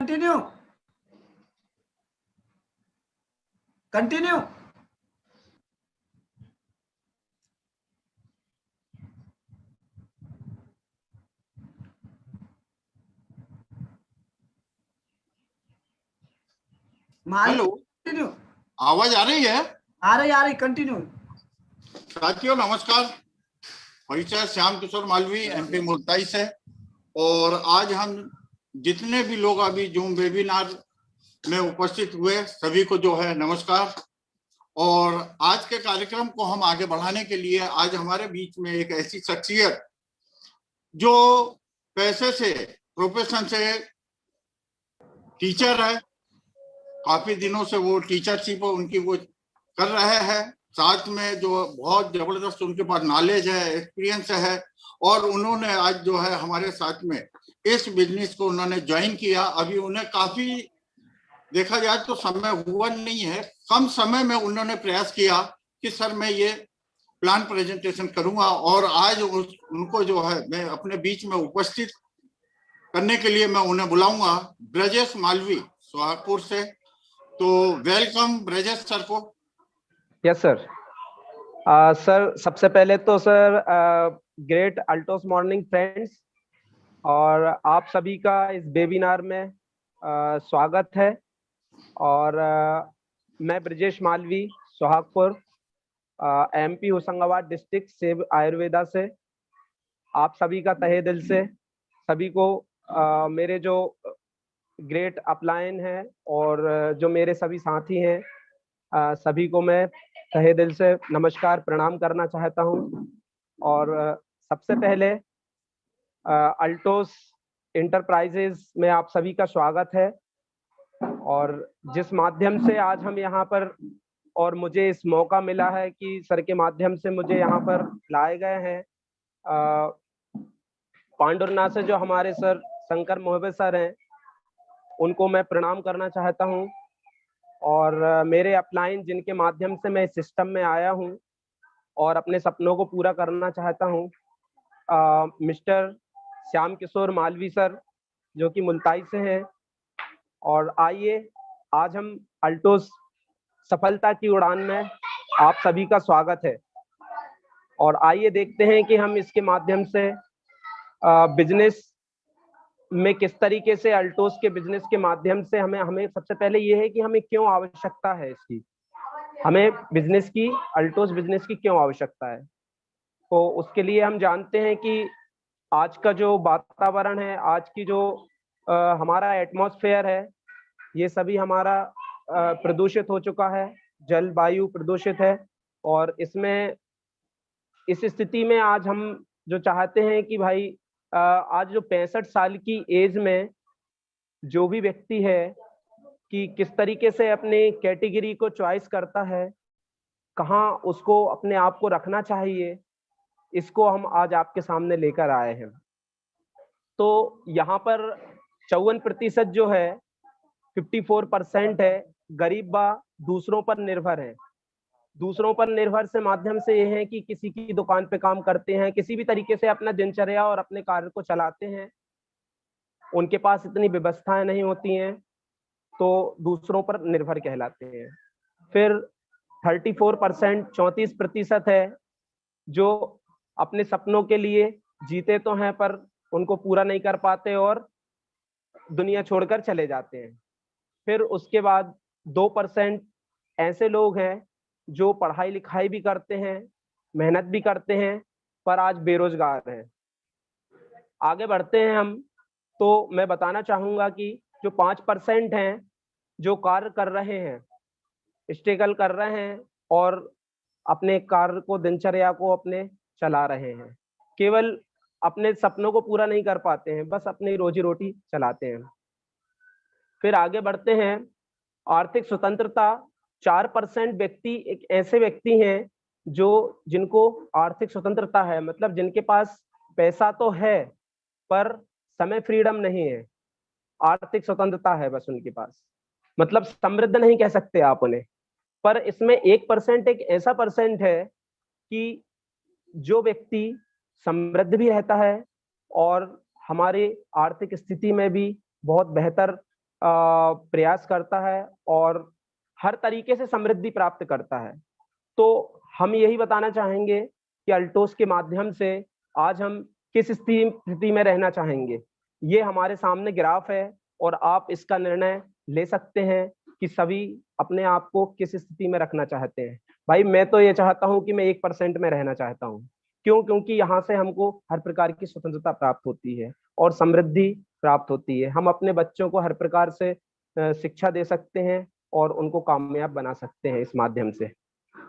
Continue continue. Hello, continue. आवाज आ रही है? आ रही कंटिन्यू। साथियों नमस्कार, परिचय श्याम किशोर मालवी, एमपी मुल्ताई से। और आज हम जितने भी लोग अभी जूम वेबिनार में उपस्थित हुए सभी को जो है नमस्कार। और आज के कार्यक्रम को हम आगे बढ़ाने के लिए आज हमारे बीच में एक ऐसी शख्सियत जो पैसे से प्रोफेशन से टीचर है, काफी दिनों से वो टीचरशिप उनकी वो कर रहे हैं, साथ में जो बहुत जबरदस्त उनके पास नॉलेज है, एक्सपीरियंस है। और उन्होंने आज जो है हमारे साथ में इस बिजनेस को उन्होंने ज्वाइन किया। अभी उन्हें काफी देखा जाए तो समय हुआ नहीं है, कम समय में उन्होंने प्रयास किया कि सर मैं ये प्लान प्रेजेंटेशन करूंगा। और आज उनको जो है मैं अपने बीच में उपस्थित करने के लिए मैं उन्हें बुलाऊंगा, ब्रजेश मालवी सोहागपुर से। तो वेलकम ब्रजेश सर को। Yes sir. सर सबसे पहले तो sir great Altos morning friends, और आप सभी का इस वेबिनार में स्वागत है। और मैं Brajesh Malvi Sohagpur, MP Hoshangabad district save Ayurveda से आप सभी का तहे दिल से सभी को मेरे जो ग्रेट अपलाइन है और जो मेरे सभी साथी हैं सभी को मैं तहे दिल से नमस्कार प्रणाम करना चाहता हूं। और सबसे पहले अल्टोस इंटरप्राइजेज में आप सभी का स्वागत है। और जिस माध्यम से आज हम यहाँ पर, और मुझे इस मौका मिला है कि सर के माध्यम से मुझे यहाँ पर लाए गए हैं, पांडुरनाथ से जो हमारे सर शंकर मोहबे सर हैं, उनको मैं प्रणाम करना चाहता हूँ। और मेरे अपलाइन जिनके माध्यम से मैं इस सिस्टम में आया हूँ और अपने सपनों को पूरा करना चाहता हूँ, मिस्टर श्याम किशोर मालवी सर जो कि मुल्ताई से हैं। और आइए आज हम अल्टोस सफलता की उड़ान में आप सभी का स्वागत है। और आइए देखते हैं कि हम इसके माध्यम से बिजनेस में किस तरीके से अल्टोस के बिजनेस के माध्यम से हमें सबसे पहले ये है कि हमें क्यों आवश्यकता है इसकी, हमें बिजनेस की, अल्टोस बिजनेस की क्यों आवश्यकता है। तो उसके लिए हम जानते हैं कि आज का जो वातावरण है, आज की जो हमारा एटमॉस्फेयर है, ये सभी हमारा प्रदूषित हो चुका है, जलवायु प्रदूषित है। और इसमें इस स्थिति में आज हम जो चाहते हैं कि भाई आज जो 65 साल की एज में जो भी व्यक्ति है कि किस तरीके से अपने कैटेगरी को चॉइस करता है, कहाँ उसको अपने आप को रखना चाहिए, इसको हम आज आपके सामने लेकर आए हैं। तो यहाँ पर 54% जो है, 54% है गरीब व दूसरों पर निर्भर है। दूसरों पर निर्भर से माध्यम से ये है कि किसी की दुकान पे काम करते हैं, किसी भी तरीके से अपना दिनचर्या और अपने कार्य को चलाते हैं, उनके पास इतनी व्यवस्थाएं नहीं होती हैं, तो दूसरों पर निर्भर कहलाते हैं। फिर 34%, 34% है जो अपने सपनों के लिए जीते तो हैं पर उनको पूरा नहीं कर पाते और दुनिया छोड़कर चले जाते हैं। फिर उसके बाद 2% ऐसे लोग हैं जो पढ़ाई लिखाई भी करते हैं, मेहनत भी करते हैं, पर आज बेरोजगार हैं। आगे बढ़ते हैं हम, तो मैं बताना चाहूंगा कि जो 5% हैं जो कार्य कर रहे हैं, स्ट्रगल कर रहे हैं और अपने कार्य को, दिनचर्या को अपने चला रहे हैं, केवल अपने सपनों को पूरा नहीं कर पाते हैं, बस अपनी रोजी रोटी चलाते हैं। फिर आगे बढ़ते हैं, आर्थिक स्वतंत्रता। 4% व्यक्ति एक ऐसे व्यक्ति हैं जो जिनको आर्थिक स्वतंत्रता है, मतलब जिनके पास पैसा तो है पर समय फ्रीडम नहीं है, आर्थिक स्वतंत्रता है बस उनके पास, मतलब समृद्ध नहीं कह सकते आप उन्हें। पर इसमें 1% एक ऐसा परसेंट है कि जो व्यक्ति समृद्ध भी रहता है और हमारी आर्थिक स्थिति में भी बहुत बेहतर प्रयास करता है और हर तरीके से समृद्धि प्राप्त करता है। तो हम यही बताना चाहेंगे कि अल्टोस के माध्यम से आज हम किस स्थिति में रहना चाहेंगे। ये हमारे सामने ग्राफ है और आप इसका निर्णय ले सकते हैं कि सभी अपने आप को किस स्थिति में रखना चाहते हैं। भाई मैं तो ये चाहता हूं कि मैं 1% में रहना चाहता हूं। क्यों? क्योंकि यहाँ से हमको हर प्रकार की स्वतंत्रता प्राप्त होती है और समृद्धि प्राप्त होती है। हम अपने बच्चों को हर प्रकार से शिक्षा दे सकते हैं और उनको कामयाब बना सकते हैं इस माध्यम से।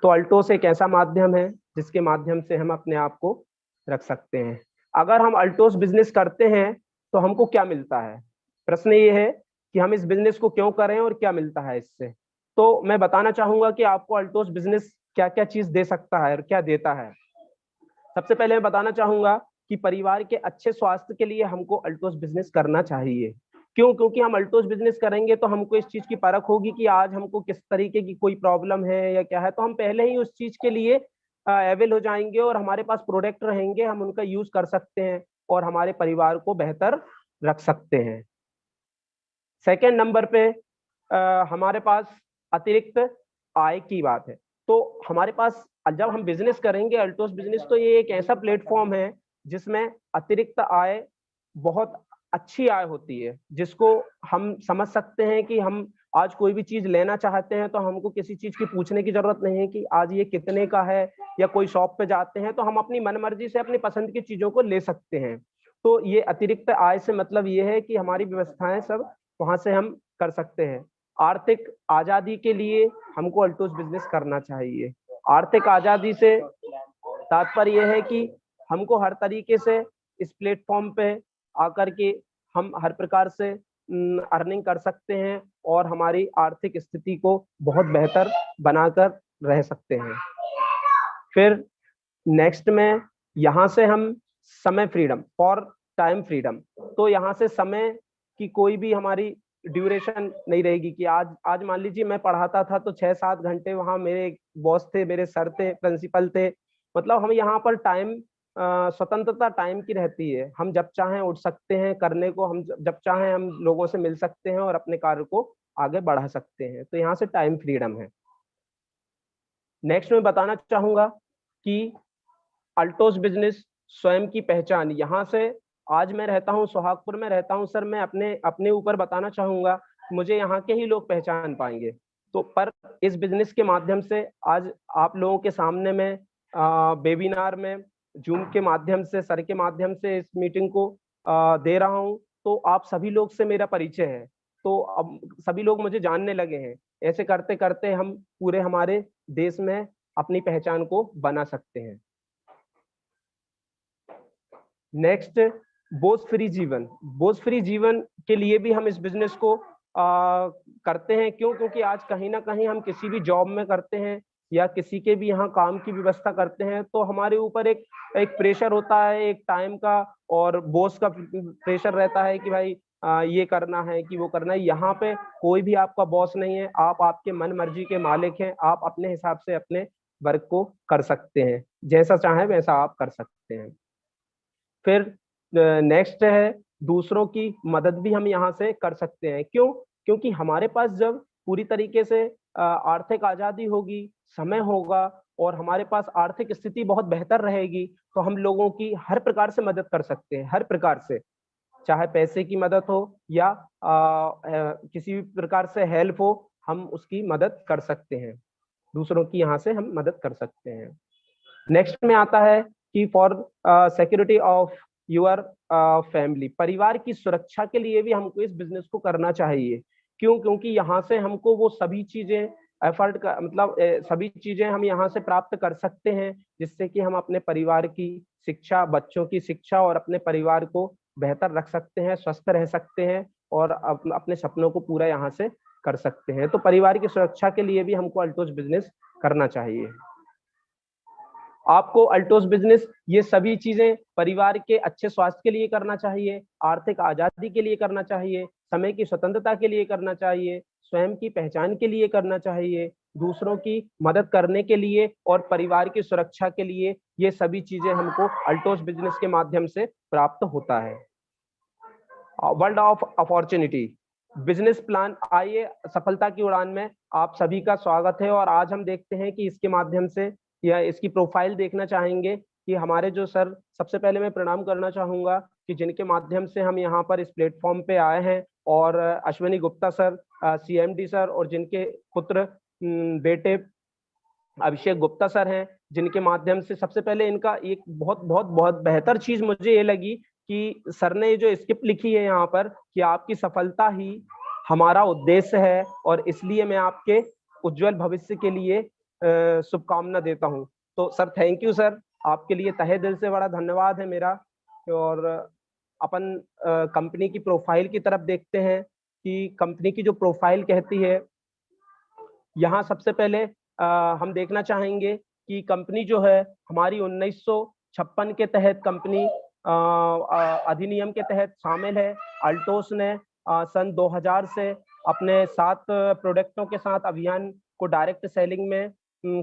तो अल्टोस एक ऐसा माध्यम है जिसके माध्यम से हम अपने आप को रख सकते हैं। अगर हम अल्टोस बिजनेस करते हैं तो हमको क्या मिलता है? प्रश्न ये है कि हम इस बिजनेस को क्यों करें और क्या मिलता है इससे। तो मैं बताना चाहूंगा कि आपको अल्टोस बिजनेस क्या क्या चीज दे सकता है और क्या देता है। सबसे पहले मैं बताना चाहूंगा कि परिवार के अच्छे स्वास्थ्य के लिए हमको अल्टोस बिजनेस करना चाहिए। क्यों? क्योंकि हम अल्टोस बिजनेस करेंगे तो हमको इस चीज की परख होगी कि आज हमको किस तरीके की कोई प्रॉब्लम है या क्या है, तो हम पहले ही उस चीज के लिए अवेल हो जाएंगे और हमारे पास प्रोडक्ट रहेंगे, हम उनका यूज कर सकते हैं और हमारे परिवार को बेहतर रख सकते हैं। सेकेंड नंबर पे हमारे पास अतिरिक्त आय की बात है। तो हमारे पास जब हम बिजनेस करेंगे अल्टोस बिजनेस, तो ये एक ऐसा प्लेटफॉर्म है जिसमें अतिरिक्त आय, बहुत अच्छी आय होती है, जिसको हम समझ सकते हैं कि हम आज कोई भी चीज लेना चाहते हैं तो हमको किसी चीज की पूछने की जरूरत नहीं है कि आज ये कितने का है, या कोई शॉप पे जाते हैं तो हम अपनी मनमर्जी से अपनी पसंद की चीजों को ले सकते हैं। तो ये अतिरिक्त आय से मतलब ये है कि हमारी व्यवस्थाएं सब वहां से हम कर सकते हैं। आर्थिक आजादी के लिए हमको अल्टोस बिजनेस करना चाहिए। आर्थिक आजादी से तात्पर्य यह है कि हमको हर तरीके से इस प्लेटफॉर्म पे आकर के हम हर प्रकार से अर्निंग कर सकते हैं और हमारी आर्थिक स्थिति को बहुत बेहतर बनाकर रह सकते हैं। फिर नेक्स्ट में यहाँ से हम समय फ्रीडम फॉर टाइम फ्रीडम, तो यहाँ से समय की कोई भी हमारी ड्यूरेशन नहीं रहेगी कि आज मान लीजिए मैं पढ़ाता था तो 6-7 घंटे वहां मेरे बॉस थे, मेरे सर थे, प्रिंसिपल थे। मतलब हम यहाँ पर टाइम स्वतंत्रता टाइम की रहती है। हम जब चाहें उठ सकते हैं करने को, हम जब चाहें हम लोगों से मिल सकते हैं और अपने कार्य को आगे बढ़ा सकते हैं। तो यहाँ से टाइम फ्रीडम है। नेक्स्ट मैं बताना चाहूंगा कि अल्टोस बिजनेस स्वयं की पहचान। यहाँ से आज मैं रहता हूँ सोहागपुर में रहता हूँ सर, मैं अपने ऊपर बताना चाहूंगा, मुझे यहाँ के ही लोग पहचान पाएंगे। तो पर इस बिजनेस के माध्यम से आज आप लोगों के सामने में वेबिनार में जूम के माध्यम से, सर के माध्यम से इस मीटिंग को दे रहा हूँ, तो आप सभी लोग से मेरा परिचय है। तो अब सभी लोग मुझे जानने लगे हैं। ऐसे करते करते हम पूरे हमारे देश में अपनी पहचान को बना सकते हैं। नेक्स्ट, बोझ फ्री जीवन। बोझ फ्री जीवन के लिए भी हम इस बिजनेस को करते हैं। क्यों? क्योंकि आज कहीं ना कहीं हम किसी भी जॉब में करते हैं या किसी के भी यहाँ काम की व्यवस्था करते हैं तो हमारे ऊपर एक प्रेशर होता है, एक टाइम का और बॉस का प्रेशर रहता है कि भाई ये करना है कि वो करना है। यहाँ पे कोई भी आपका बॉस नहीं है, आप आपके मन मर्जी के मालिक हैं। आप अपने हिसाब से अपने वर्क को कर सकते हैं, जैसा चाहे वैसा आप कर सकते हैं। फिर नेक्स्ट है, दूसरों की मदद भी हम यहाँ से कर सकते हैं। क्यों? क्योंकि हमारे पास जब पूरी तरीके से आर्थिक आजादी होगी, समय होगा और हमारे पास आर्थिक स्थिति बहुत बेहतर रहेगी, तो हम लोगों की हर प्रकार से मदद कर सकते हैं। हर प्रकार से, चाहे पैसे की मदद हो या किसी भी प्रकार से हेल्प हो, हम उसकी मदद कर सकते हैं। दूसरों की यहाँ से हम मदद कर सकते हैं। नेक्स्ट में आता है कि for security of your family. परिवार की सुरक्षा के लिए भी हमको इस बिजनेस को करना चाहिए। क्यों? क्योंकि यहाँ से हमको वो सभी चीजें एफर्ट का मतलब सभी चीजें हम यहाँ से प्राप्त कर सकते हैं, जिससे कि हम अपने परिवार की शिक्षा, बच्चों की शिक्षा और अपने परिवार को बेहतर रख सकते हैं, स्वस्थ रह सकते हैं और अपने सपनों को पूरा यहाँ से कर सकते हैं। तो परिवार की सुरक्षा के लिए भी हमको अल्टोस बिजनेस करना चाहिए। आपको अल्टोस बिजनेस ये सभी चीजें परिवार के अच्छे स्वास्थ्य के लिए करना चाहिए, आर्थिक आजादी के लिए करना चाहिए, समय की स्वतंत्रता के लिए करना चाहिए, स्वयं की पहचान के लिए करना चाहिए, दूसरों की मदद करने के लिए और परिवार की सुरक्षा के लिए। ये सभी चीजें हमको अल्टोस बिजनेस के माध्यम से प्राप्त होता है। World of opportunity. Business plan. आइए सफलता की उड़ान में आप सभी का स्वागत है। और आज हम देखते हैं कि इसके माध्यम से या इसकी प्रोफाइल देखना चाहेंगे कि हमारे जो सर, सबसे पहले मैं प्रणाम करना चाहूंगा कि जिनके माध्यम से हम यहाँ पर इस प्लेटफॉर्म पे आए हैं, और Ashwini Gupta sir, CMD sir, और जिनके पुत्र बेटे अभिषेक गुप्ता सर हैं, जिनके माध्यम से सबसे पहले इनका एक बहुत बहुत बहुत बेहतर चीज मुझे ये लगी कि सर ने जो स्क्रिप्ट लिखी है यहाँ पर कि आपकी सफलता ही हमारा उद्देश्य है, और इसलिए मैं आपके उज्जवल भविष्य के लिए शुभकामना देता हूँ। तो सर थैंक यू सर, आपके लिए तहे दिल से बड़ा धन्यवाद है मेरा। और अपन कंपनी की प्रोफाइल की तरफ देखते हैं कि कंपनी की जो प्रोफाइल कहती है, यहाँ सबसे पहले हम देखना चाहेंगे कि कंपनी जो है हमारी 1956 के तहत कंपनी अधिनियम के तहत शामिल है। अल्टोस ने सन 2000 से अपने 7 प्रोडक्टों के साथ अभियान को डायरेक्ट सेलिंग में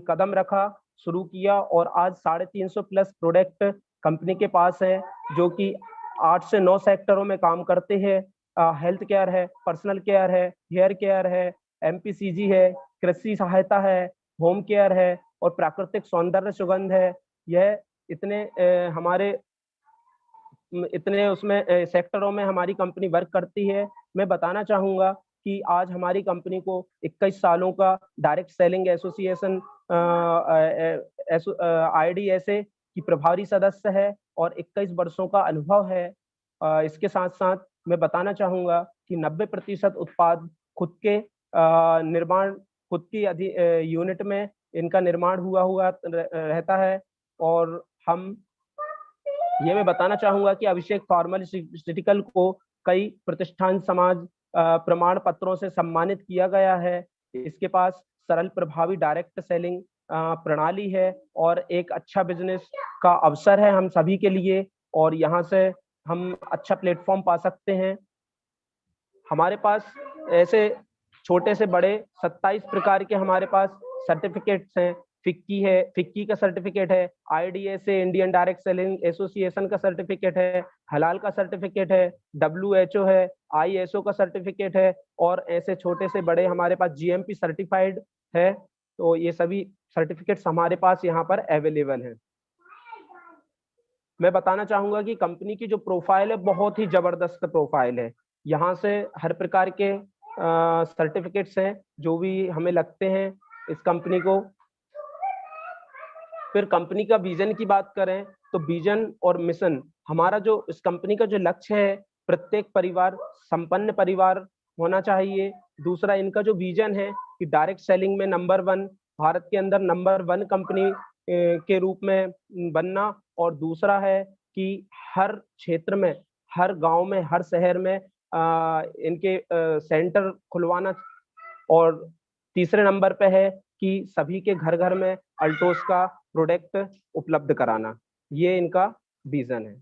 कदम रखा, शुरू किया, और आज 350 प्लस प्रोडक्ट कंपनी के पास है, जो कि 8 से 9 सेक्टरों में काम करते हैं। हेल्थ केयर है, पर्सनल केयर है, हेयर केयर है, MPCG है, कृषि सहायता है, होम केयर है, और प्राकृतिक सौंदर्य सुगंध है। यह इतने उसमें सेक्टरों में हमारी कंपनी वर्क करती है। मैं बताना चाहूंगा कि आज हमारी कंपनी को 21 सालों का डायरेक्ट सेलिंग एसोसिएशन IDSA की प्रभारी सदस्य है, और 21 वर्षों का अनुभव है। इसके साथ साथ मैं बताना चाहूंगा कि 90% उत्पाद खुद के निर्माण, खुद की यूनिट में इनका निर्माण हुआ रहता है। और मैं बताना चाहूंगा कि अभिषेक फार्मास्यूटिकल को कई प्रतिष्ठान समाज प्रमाण पत्रों से सम्मानित किया गया है। इसके पास सरल प्रभावी डायरेक्ट सेलिंग प्रणाली है, और एक अच्छा बिजनेस का अवसर है हम सभी के लिए, और यहाँ से हम अच्छा प्लेटफॉर्म पा सकते हैं। हमारे पास ऐसे छोटे से बड़े 27 प्रकार के हमारे पास सर्टिफिकेट्स हैं। फिक्की का सर्टिफिकेट है, IDSA Indian direct selling association का सर्टिफिकेट है, हलाल का सर्टिफिकेट है, WHO है, ISO का सर्टिफिकेट है, और ऐसे छोटे से बड़े हमारे पास GMP सर्टिफाइड है। तो ये सभी सर्टिफिकेट्स हमारे पास यहाँ पर अवेलेबल हैं। मैं बताना चाहूंगा कि कंपनी की जो प्रोफाइल है बहुत ही जबरदस्त प्रोफाइल है। यहाँ से हर प्रकार के सर्टिफिकेट्स हैं जो भी हमें लगते हैं इस कंपनी को। फिर कंपनी का विजन की बात करें तो विजन और मिशन, हमारा जो इस कंपनी का जो लक्ष्य है, प्रत्येक परिवार संपन्न परिवार होना चाहिए। दूसरा, इनका जो विजन है कि डायरेक्ट सेलिंग में नंबर 1, भारत के अंदर नंबर 1 कंपनी के रूप में बनना। और दूसरा है कि हर क्षेत्र में, हर गांव में, हर शहर में इनके सेंटर खुलवाना। और तीसरे नंबर पे है कि सभी के घर घर में अल्टोस का प्रोडक्ट उपलब्ध कराना। ये इनका विजन है।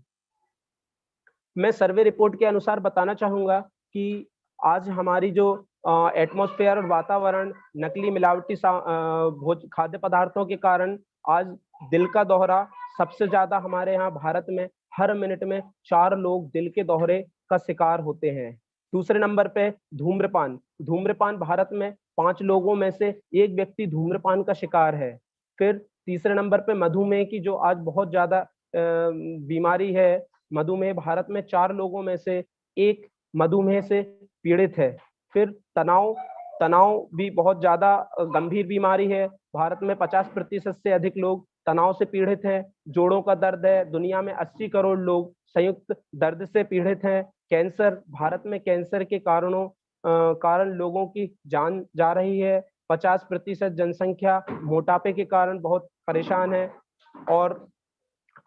मैं सर्वे रिपोर्ट के अनुसार बताना चाहूंगा कि आज हमारी जो एटमॉस्फेयर और वातावरण नकली मिलावटी खाद्य पदार्थों के कारण आज दिल का दौरा सबसे ज्यादा हमारे यहाँ भारत में हर मिनट में 4 लोग दिल के दौरे का शिकार होते हैं। दूसरे नंबर पे धूम्रपान भारत में 5 लोगों में से 1 व्यक्ति धूम्रपान का शिकार है। फिर तीसरे नंबर पे मधुमेह की जो आज बहुत ज्यादा बीमारी है, मधुमेह भारत में 4 लोगों में से 1 मधुमेह से पीड़ित है। फिर तनाव भी बहुत ज्यादा गंभीर बीमारी है। भारत में 50% से अधिक लोग तनाव से पीड़ित हैं। जोड़ों का दर्द है, दुनिया में 80 करोड़ लोग संयुक्त दर्द से पीड़ित हैं। कैंसर, भारत में कैंसर के कारण लोगों की जान जा रही है। 50% जनसंख्या मोटापे के कारण बहुत परेशान है। और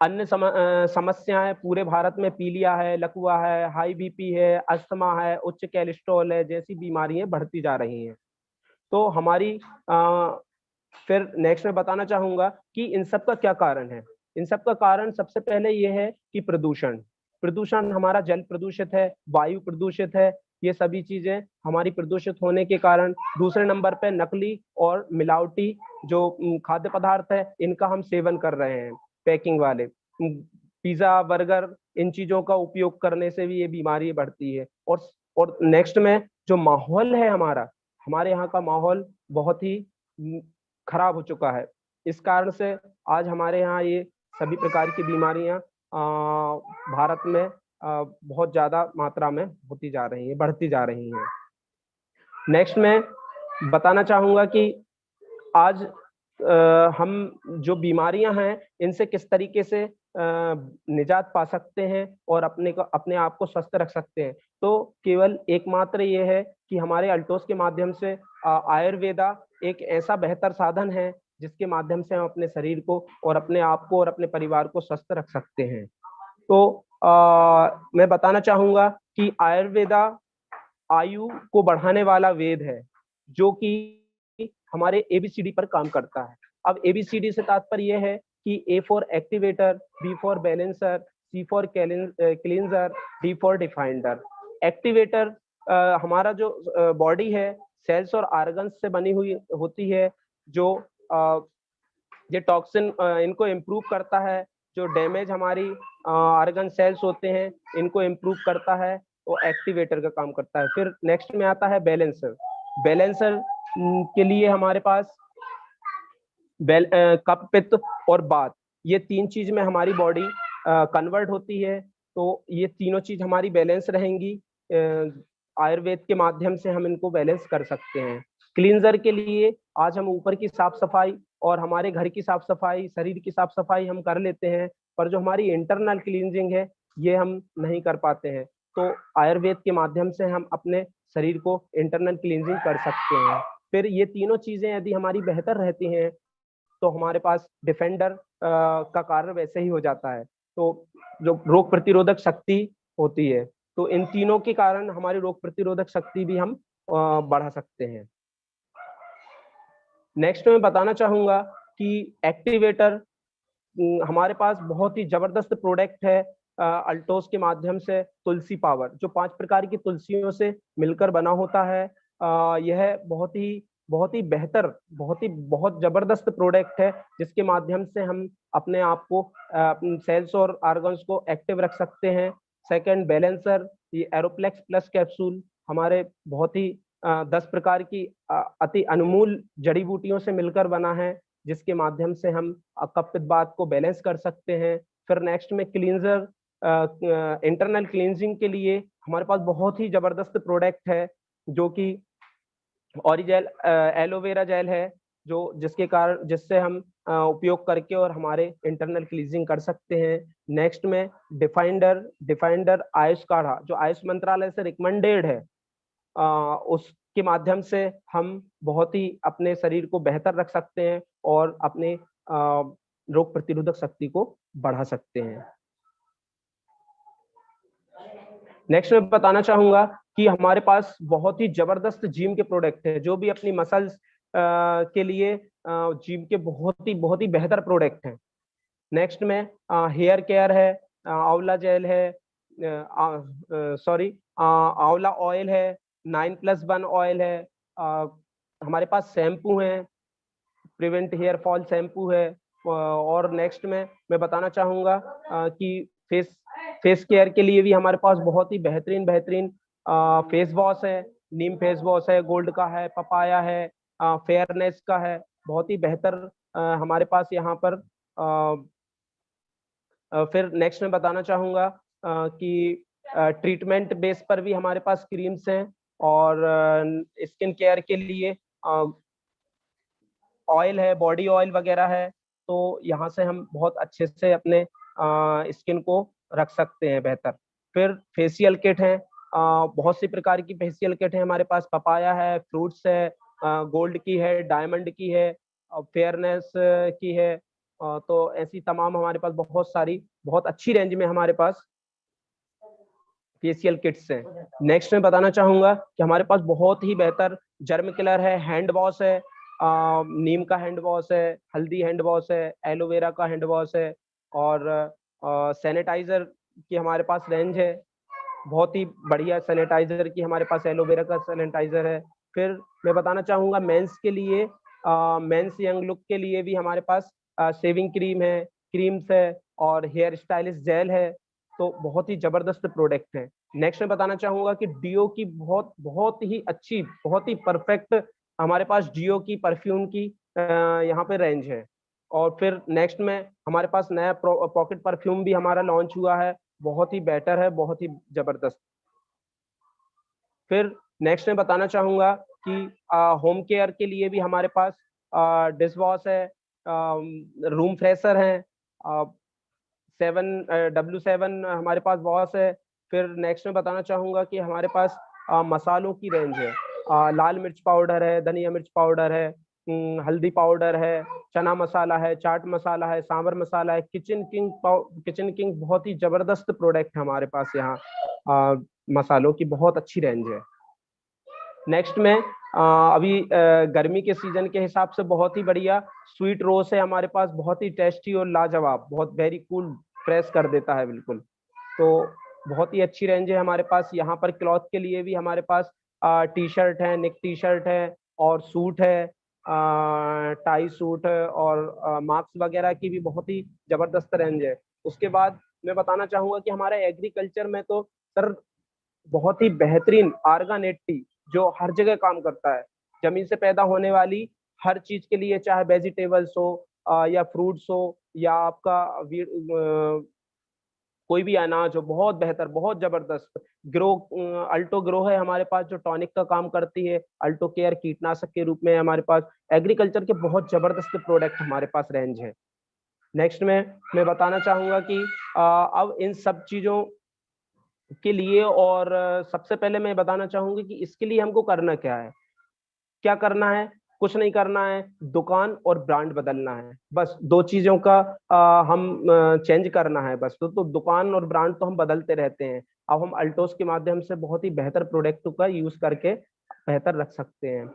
अन्य समस्याएं पूरे भारत में पीलिया है, लकवा है, हाई BP है, अस्थमा है, उच्च कोलेस्ट्रॉल है, जैसी बीमारियां बढ़ती जा रही हैं। तो हमारी फिर नेक्स्ट में बताना चाहूंगा कि इन सब का क्या कारण है। इन सब का कारण सबसे पहले ये है कि प्रदूषण हमारा जल प्रदूषित है, वायु प्रदूषित है। ये सभी चीजें हमारी प्रदूषित होने के कारण। दूसरे नंबर पे नकली और मिलावटी जो खाद्य पदार्थ है, इनका हम सेवन कर रहे हैं। पैकिंग वाले पिज्जा, बर्गर, इन चीजों का उपयोग करने से भी ये बीमारी बढ़ती है। और नेक्स्ट में जो माहौल है हमारे यहाँ का माहौल बहुत ही खराब हो चुका है। इस कारण से आज हमारे यहाँ ये सभी प्रकार की बीमारियां भारत में बहुत ज्यादा मात्रा में होती जा रही हैं, बढ़ती जा रही हैं। नेक्स्ट मैं बताना चाहूंगा कि आज हम जो बीमारियां हैं इनसे किस तरीके से निजात पा सकते हैं और अपने आप को स्वस्थ रख सकते हैं। तो केवल एकमात्र ये है कि हमारे अल्टोस के माध्यम से आयुर्वेदा एक ऐसा बेहतर साधन है जिसके माध्यम से हम अपने शरीर को और अपने आप को और अपने परिवार को स्वस्थ रख सकते हैं। तो मैं बताना चाहूंगा कि आयुर्वेदा आयु को बढ़ाने वाला वेद है जो कि हमारे ABCD पर काम करता है। अब ABCD से तात्पर्य यह है कि A for activator, B for balancer, C for cleanser, D for definer. Activator हमारा जो बॉडी है सेल्स और ऑर्गन्स से बनी हुई होती है, जो ये टॉक्सिन इनको इम्प्रूव करता है, जो डैमेज हमारी ऑर्गन सेल्स होते हैं इनको इम्प्रूव करता है, वो एक्टिवेटर का काम करता है। फिर नेक्स्ट में आता है बैलेंसर। बैलेंसर के लिए हमारे पास कफ, पित्त और वात, ये 3 चीज में हमारी बॉडी कन्वर्ट होती है। तो ये तीनों चीज हमारी बैलेंस रहेंगी। आयुर्वेद के माध्यम से हम इनको बैलेंस कर सकते हैं। क्लींजर के लिए आज हम ऊपर की साफ सफाई और हमारे घर की साफ सफाई, शरीर की साफ सफाई हम कर लेते हैं, पर जो हमारी इंटरनल क्लींजिंग है ये हम नहीं कर पाते हैं। तो आयुर्वेद के माध्यम से हम अपने शरीर को इंटरनल क्लींजिंग कर सकते हैं। फिर ये तीनों चीजें यदि हमारी बेहतर रहती हैं तो हमारे पास डिफेंडर का कार्य वैसे ही हो जाता है। तो जो रोग प्रतिरोधक शक्ति होती है, तो इन तीनों के कारण हमारी रोग प्रतिरोधक शक्ति भी हम बढ़ा सकते हैं। नेक्स्ट मैं बताना चाहूंगा कि एक्टिवेटर हमारे पास बहुत ही जबरदस्त प्रोडक्ट है अल्टोस के माध्यम से। तुलसी पावर जो 5 प्रकार की तुलसियों से मिलकर बना होता है, यह बहुत ही बेहतर, बहुत जबरदस्त प्रोडक्ट है जिसके माध्यम से हम अपने आप को सेल्स और ऑर्गन्स को एक्टिव रख सकते हैं। सेकंड बैलेंसर, ये एरोप्लेक्स प्लस कैप्सूल हमारे बहुत ही 10 प्रकार की अति अनमोल जड़ी बूटियों से मिलकर बना है जिसके माध्यम से हम कफ पित्त वात को बैलेंस कर सकते हैं। फिर नेक्स्ट में क्लींजर, इंटरनल क्लींजिंग के लिए हमारे पास बहुत ही जबरदस्त प्रोडक्ट है जो कि ऑरिजेल एलोवेरा जेल है, जो जिससे हम उपयोग करके और हमारे इंटरनल क्लींजिंग कर सकते हैं। नेक्स्ट में डिफाइंडर आयुष काढ़ा जो आयुष मंत्रालय से रिकमेंडेड है, उसके माध्यम से हम बहुत ही अपने शरीर को बेहतर रख सकते हैं और अपने रोग प्रतिरोधक शक्ति को बढ़ा सकते हैं। नेक्स्ट मैं बताना चाहूंगा कि हमारे पास बहुत ही जबरदस्त जिम के प्रोडक्ट है जो भी अपनी मसल्स के लिए जिम के बहुत ही बेहतर प्रोडक्ट हैं। नेक्स्ट में हेयर केयर है, आंवला जेल है, आंवला ऑयल है, 9+1 ऑयल है, हमारे पास शैम्पू है, प्रिवेंट हेयर फॉल शैम्पू है। और नेक्स्ट में मैं बताना चाहूंगा कि फेस केयर के लिए भी हमारे पास बहुत ही बेहतरीन फेस वॉश है। नीम फेस वॉश है, गोल्ड का है, पपाया है, फेयरनेस का है, बहुत ही बेहतर हमारे पास यहाँ पर। फिर नेक्स्ट में बताना चाहूंगा कि ट्रीटमेंट बेस पर भी हमारे पास क्रीम्स हैं और स्किन केयर के लिए ऑयल है, बॉडी ऑयल वगैरह है। तो यहाँ से हम बहुत अच्छे से अपने स्किन को रख सकते हैं बेहतर। फिर फेशियल किट है, बहुत सी प्रकार की फेशियल किट है हमारे पास। पपाया है, फ्रूट्स है, गोल्ड की है, डायमंड की है, फेयरनेस की है। तो ऐसी तमाम हमारे पास बहुत अच्छी रेंज में हमारे पास फेशियल किट्स हैं। नेक्स्ट में बताना चाहूंगा कि हमारे पास बहुत ही बेहतर जर्म किलर है, हैंड वॉश है, नीम का हैंड वॉश है, हल्दी हैंड वॉश है, एलोवेरा का हैंड वॉश है और सैनिटाइजर की हमारे पास रेंज है। बहुत ही बढ़िया सैनिटाइजर की हमारे पास एलोवेरा का सैनिटाइजर है। फिर मैं बताना चाहूंगा मेंस के लिए, मेंस यंग लुक के लिए भी हमारे पास शेविंग क्रीम है, क्रीम्स है और हेयर स्टाइलिश जेल है। तो बहुत ही जबरदस्त प्रोडक्ट है। नेक्स्ट मैं बताना चाहूंगा कि डियो की बहुत ही अच्छी, बहुत ही परफेक्ट हमारे पास डियो की, परफ्यूम की यहाँ पे रेंज है। और फिर नेक्स्ट में हमारे पास नया पॉकेट परफ्यूम भी हमारा लॉन्च हुआ है, बहुत ही बेटर है, बहुत ही जबरदस्त। फिर नेक्स्ट मैं बताना चाहूंगा कि होम केयर के लिए भी हमारे पास डिश वॉश है, रूम फ्रेशर है, 7W7 हमारे पास वॉश है। फिर नेक्स्ट में बताना चाहूंगा कि हमारे पास मसालों की रेंज है, लाल मिर्च पाउडर है, धनिया मिर्च पाउडर है, हल्दी पाउडर है, चना मसाला है, चाट मसाला है, सांभर मसाला है, किचन किंग बहुत ही जबरदस्त प्रोडक्ट है हमारे पास यहाँ, मसालों की बहुत अच्छी रेंज है। नेक्स्ट में अभी गर्मी के सीजन के हिसाब से बहुत ही बढ़िया स्वीट रोज है हमारे पास, बहुत ही टेस्टी और लाजवाब, बहुत वेरी कूल, फ्रेश कर देता है बिल्कुल। तो बहुत ही अच्छी रेंज है हमारे पास। यहाँ पर क्लॉथ के लिए भी हमारे पास टी शर्ट है, नेक टी शर्ट है, और सूट है, टाई सूट है, और मास्क वगैरह की भी बहुत ही जबरदस्त रेंज है। उसके बाद मैं बताना चाहूंगा कि हमारे एग्रीकल्चर में तो सर बहुत ही बेहतरीन आर्गानेट टी जो हर जगह काम करता है, जमीन से पैदा होने वाली हर चीज के लिए, चाहे वेजिटेबल्स हो या फ्रूट्स हो या आपका कोई भी अनाज हो, बहुत बेहतर, बहुत जबरदस्त। ग्रो अल्टो ग्रो है हमारे पास जो टॉनिक का काम करती है, अल्टो केयर कीटनाशक के रूप में है हमारे पास। एग्रीकल्चर के बहुत जबरदस्त प्रोडक्ट हमारे पास रेंज है। नेक्स्ट में मैं बताना चाहूंगा कि अब इन सब चीजों के लिए, और सबसे पहले मैं बताना चाहूंगी कि इसके लिए हमको करना क्या है। क्या करना है? कुछ नहीं करना है, दुकान और ब्रांड बदलना है, बस दो चीजों का हम चेंज करना है बस। तो दुकान और ब्रांड तो हम बदलते रहते हैं, अब हम अल्टोस के माध्यम से बहुत ही बेहतर प्रोडक्ट का यूज करके बेहतर रख सकते हैं।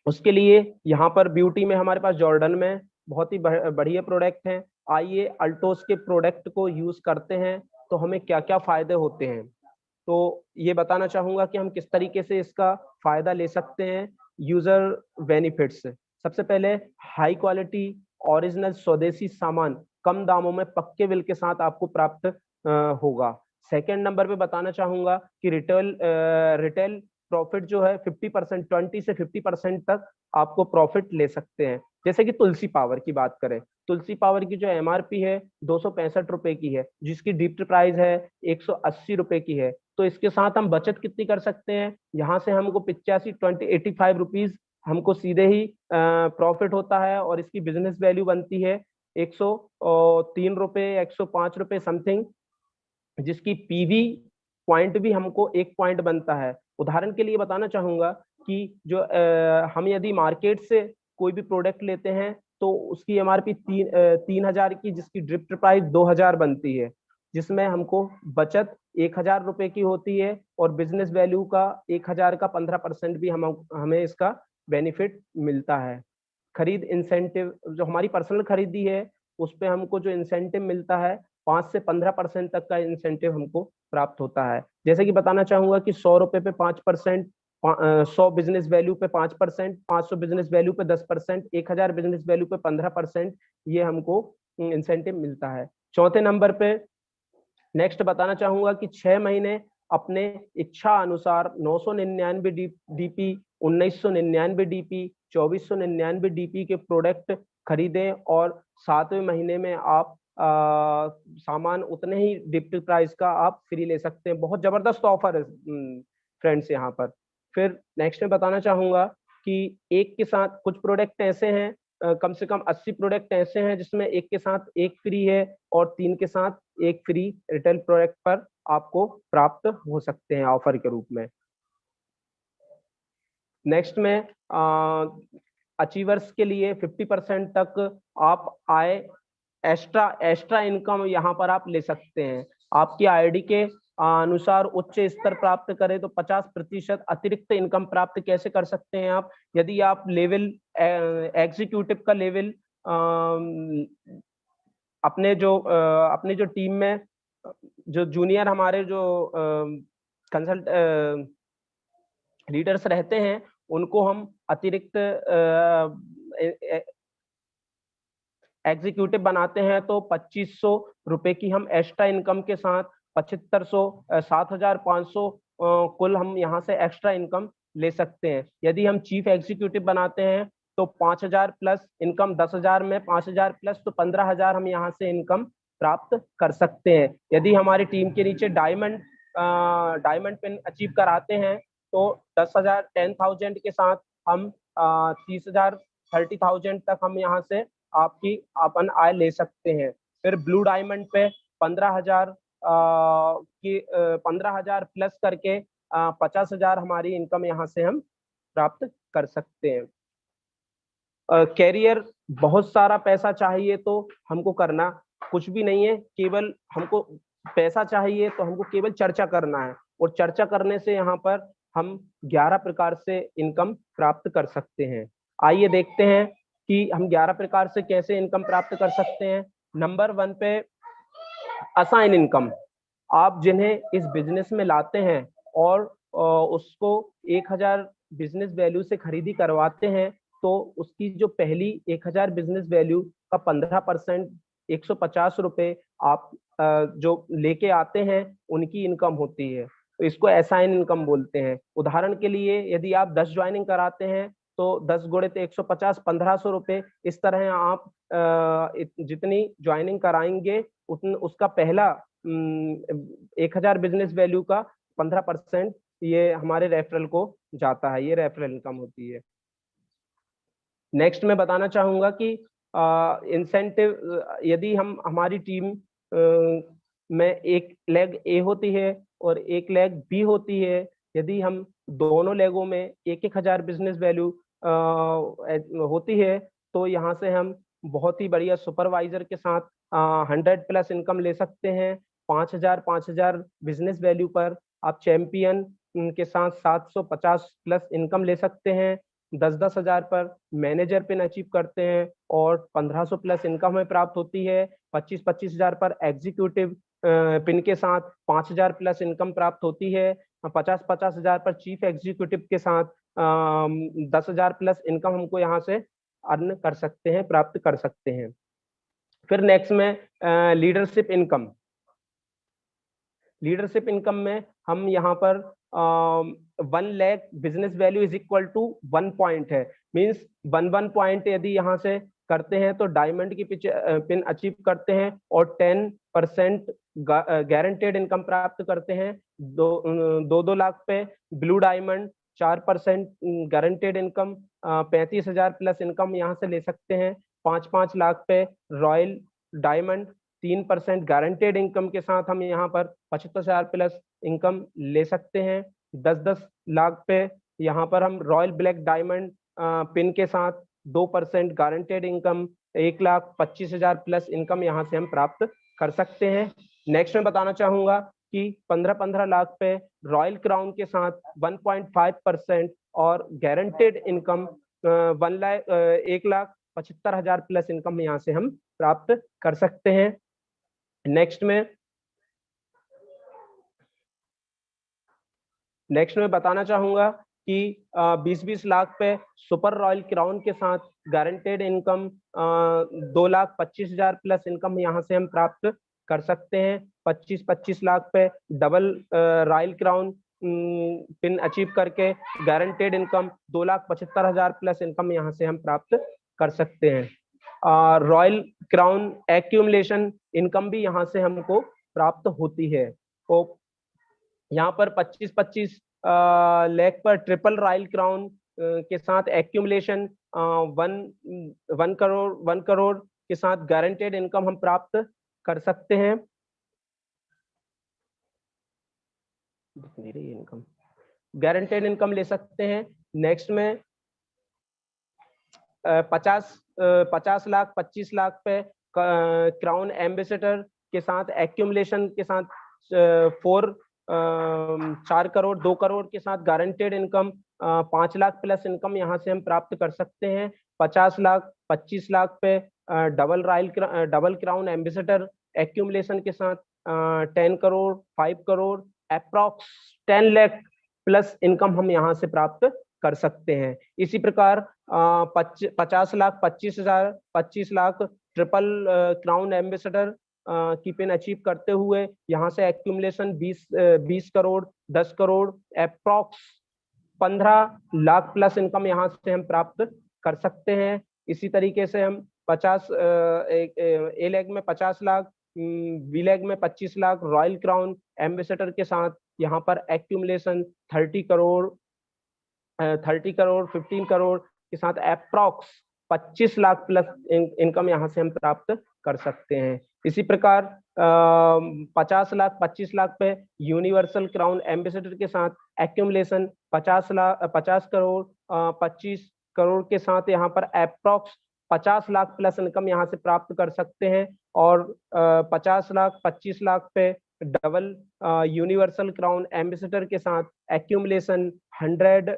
उसके लिए यहाँ पर ब्यूटी में हमारे पास जॉर्डन में बहुत ही बढ़िया प्रोडक्ट हैं। आइए अल्टोस के प्रोडक्ट को यूज करते हैं तो हमें क्या क्या फायदे होते हैं, तो ये बताना चाहूंगा कि हम किस तरीके से इसका फायदा ले सकते हैं। यूजर बेनिफिट्स, सबसे पहले हाई क्वालिटी ओरिजिनल स्वदेशी सामान कम दामों में पक्के बिल के साथ आपको प्राप्त होगा। सेकेंड नंबर पे बताना चाहूंगा कि रिटेल प्रॉफिट जो है 50%, 20 से 50% तक आपको प्रॉफिट ले सकते हैं। जैसे कि तुलसी पावर की बात करें, तुलसी पावर की जो एमआरपी है 265 रुपए की है, जिसकी डिप्ट प्राइस है 180 रुपए की है। तो इसके साथ हम बचत कितनी कर सकते हैं, यहाँ से हमको 85 रुपीज हमको सीधे ही प्रॉफिट होता है, और इसकी बिजनेस वैल्यू बनती है 103 रुपए, 105 रुपए समथिंग, जिसकी पीवी पॉइंट भी हमको 1 पॉइंट बनता है। उदाहरण के लिए बताना चाहूंगा कि जो हम यदि मार्केट से कोई भी प्रोडक्ट लेते हैं तो उसकी एमआरपी 3,000 की, जिसकी ड्रिफ्ट प्राइस 2,000 बनती है, जिसमें हमको बचत 1,000 रुपए की होती है, और बिजनेस वैल्यू का 1,000 का 15% भी हमें इसका बेनिफिट मिलता है। खरीद इंसेंटिव, जो हमारी पर्सनल खरीदी है उस पर हमको जो इंसेंटिव मिलता है 5 से 15% तक का इंसेंटिव हमको प्राप्त होता है। जैसे कि बताना चाहूंगा कि 100 रुपए पे 5%, 100 बिजनेस वैल्यू पे 5%, 500 बिजनेस वैल्यू पे 10%, 1,000 बिजनेस वैल्यू पे 15%, ये हमको इंसेंटिव मिलता है। चौथे नंबर पे नेक्स्ट बताना चाहूंगा कि 6 महीने अपने इच्छा अनुसार 999 डीपी, 1999 डीपी, 2499 डीपी के प्रोडक्ट खरीदें, और 7वें महीने में आप सामान उतने ही डिप्ट प्राइस का आप फ्री ले सकते हैं। बहुत जबरदस्त ऑफर है फ्रेंड्स यहाँ पर। फिर नेक्स्ट में बताना चाहूंगा कि एक के साथ कुछ प्रोडक्ट ऐसे हैं, कम से कम 80 प्रोडक्ट ऐसे हैं जिसमें एक के साथ एक फ्री है, और 3 के साथ एक फ्री रिटेल प्रोडक्ट पर आपको प्राप्त हो सकते हैं ऑफर के रूप में। नेक्स्ट में अचीवर्स के लिए 50% तक आप आय एक्स्ट्रा इनकम यहाँ पर आप ले सकते हैं। आपकी आईडी के अनुसार उच्च स्तर प्राप्त करें तो 50% अतिरिक्त इनकम प्राप्त कैसे कर सकते हैं आप, यदि आप लेवल एग्जीक्यूटिव का लेवल अपने जो टीम में जो जूनियर हमारे जो कंसल्ट लीडर्स रहते हैं उनको हम अतिरिक्त एग्जीक्यूटिव बनाते हैं तो 2500 रुपए की हम एक्स्ट्रा इनकम के साथ 7500 7500 कुल हम यहाँ से एक्स्ट्रा इनकम ले सकते हैं। यदि हम चीफ एग्जीक्यूटिव बनाते हैं तो 5000 प्लस इनकम 10,000 में 5000 प्लस तो 15,000 हम यहाँ से इनकम प्राप्त कर सकते हैं। यदि हमारी टीम के नीचे डायमंड पिन अचीव कराते हैं तो 10,000 10,000 के साथ हम 30,000 30,000 तक हम यहाँ से आपकी अपन आय ले सकते हैं। फिर ब्लू डायमंड पे 15,000 15,000 प्लस करके 50,000 हमारी इनकम यहाँ से हम प्राप्त कर सकते हैं। कैरियर बहुत सारा पैसा चाहिए तो हमको करना कुछ भी नहीं है, केवल हमको पैसा चाहिए तो हमको केवल चर्चा करना है, और चर्चा करने से यहाँ पर हम 11 प्रकार से इनकम प्राप्त कर सकते हैं। आइए देखते हैं कि हम 11 प्रकार से कैसे इनकम प्राप्त कर सकते हैं। नंबर 1 पे असाइन इनकम। आप जिन्हें इस बिजनेस में लाते हैं और उसको 1000 बिजनेस वैल्यू से खरीदी करवाते हैं तो उसकी जो पहली 1000 बिजनेस वैल्यू का 15% 150 रुपए आप जो लेके आते हैं उनकी इनकम होती है, तो इसको असाइन इनकम बोलते हैं। उदाहरण के लिए यदि आप 10 ज्वाइनिंग कराते हैं तो 10 गुणे 150 1500 रुपए। इस तरह आप जितनी ज्वाइनिंग कराएंगे उसका पहला 1000 बिजनेस वैल्यू का 15% ये हमारे रेफरल को जाता है, ये रेफरल इनकम होती है। नेक्स्ट मैं बताना चाहूंगा कि इंसेंटिव, यदि हम हमारी टीम में एक लेग ए होती है और एक लेग बी होती है, यदि हम दोनों लेगों में 1,000 बिजनेस वैल्यू होती है तो यहाँ से हम बहुत ही बढ़िया सुपरवाइजर के साथ 100 प्लस इनकम ले सकते हैं। 5,000 बिजनेस वैल्यू पर आप चैंपियन के साथ 750 प्लस इनकम ले सकते हैं। 10-10 हजार पर मैनेजर पिन अचीव करते हैं और 1500 प्लस इनकम हमें प्राप्त होती है। 25-25 हजार पर एग्जीक्यूटिव पिन के साथ 5000 प्लस इनकम प्राप्त होती है। 50-50 हजार पर चीफ एग्जीक्यूटिव के साथ 10,000 प्लस इनकम हमको यहाँ से अर्न कर सकते हैं, प्राप्त कर सकते हैं। फिर नेक्स्ट में लीडरशिप इनकम। लीडरशिप इनकम में हम यहाँ पर 1 lakh business value is equal to 1 point है, मींस 1 पॉइंट यदि यहाँ से करते हैं तो डायमंड की पिन अचीव करते हैं और 10% गारंटेड इनकम प्राप्त करते हैं। 2 लाख पे blue diamond 4% guaranteed income, 35,000 plus income यहाँ से ले सकते हैं। 5-5 लाख पे रॉयल डायमंड 3% गारंटेड इनकम के साथ हम यहाँ पर 75,000 प्लस इनकम ले सकते हैं। 10-10 लाख पे यहाँ पर हम रॉयल ब्लैक डायमंड पिन के साथ 2% गारंटेड इनकम, 1,25,000 प्लस इनकम यहाँ से हम प्राप्त कर सकते हैं। नेक्स्ट मैं बताना चाहूंगा कि 15-15 लाख पे रॉयल क्राउन के साथ 1.5% और गारंटेड इनकम 1,75,000 प्लस इनकम यहाँ से हम प्राप्त कर सकते हैं। नेक्स्ट में बताना चाहूंगा कि 20-20 लाख पे सुपर रॉयल क्राउन के साथ गारंटेड इनकम 2,25,000 प्लस इनकम यहाँ से हम प्राप्त कर सकते हैं। 25-25 लाख पे double royal crown pin achieve करके गारंटेड इनकम 2,75,000 प्लस इनकम यहाँ से हम प्राप्त कर सकते हैं। रॉयल क्राउन एक्यूमुलेशन इनकम भी यहाँ से हमको प्राप्त होती है। तो यहाँ पर 25-25 लाख पर ट्रिपल रॉयल क्राउन के साथ एक्यूमुलेशन 1 करोड़ के साथ गारंटेड इनकम हम प्राप्त कर सकते हैं। इनकम गारंटेड इनकम ले सकते हैं। नेक्स्ट में 50 लाख 25 लाख पे क्राउन एम्बेसडर के साथ एक्यूमुलेशन के साथ 4 करोड़ 2 करोड़ के साथ guaranteed income 5 lakh plus income यहाँ से हम प्राप्त कर सकते हैं। 50 लाख 25 लाख पे डबल क्राउन एम्बेसडर एक्यूमुलेशन के साथ 10 crore 5 crore approx 10 lakh plus income हम यहाँ से प्राप्त कर सकते हैं। इसी प्रकार 50 lakh 25 lakh triple crown ambassador की पिन अचीव करते हुए यहाँ से accumulation 20 crore, 10 crore, approx 15 lakh plus income यहाँ से हम प्राप्त कर सकते हैं। इसी तरीके से हम 50 ए लेग में 50 लाख, बी लेग में 25 लाख रॉयल क्राउन एम्बेसडर के साथ यहाँ पर एक्यूमुलेशन 30 करोड़, 15 करोड़ के साथ अप्रॉक्स 25 लाख प्लस इनकम यहाँ से हम प्राप्त कर सकते हैं। इसी प्रकार 50 लाख 25 लाख पे यूनिवर्सल क्राउन एम्बेसडर के साथ एक्यूमुलेशन 50 करोड़ 25 करोड़ के साथ यहाँ पर अप्रॉक्स 50 लाख प्लस इनकम यहाँ से प्राप्त कर सकते हैं। और 50 लाख 25 लाख पे डबल यूनिवर्सल क्राउन एम्बेसडर के साथ एक्यूमुलेशन 100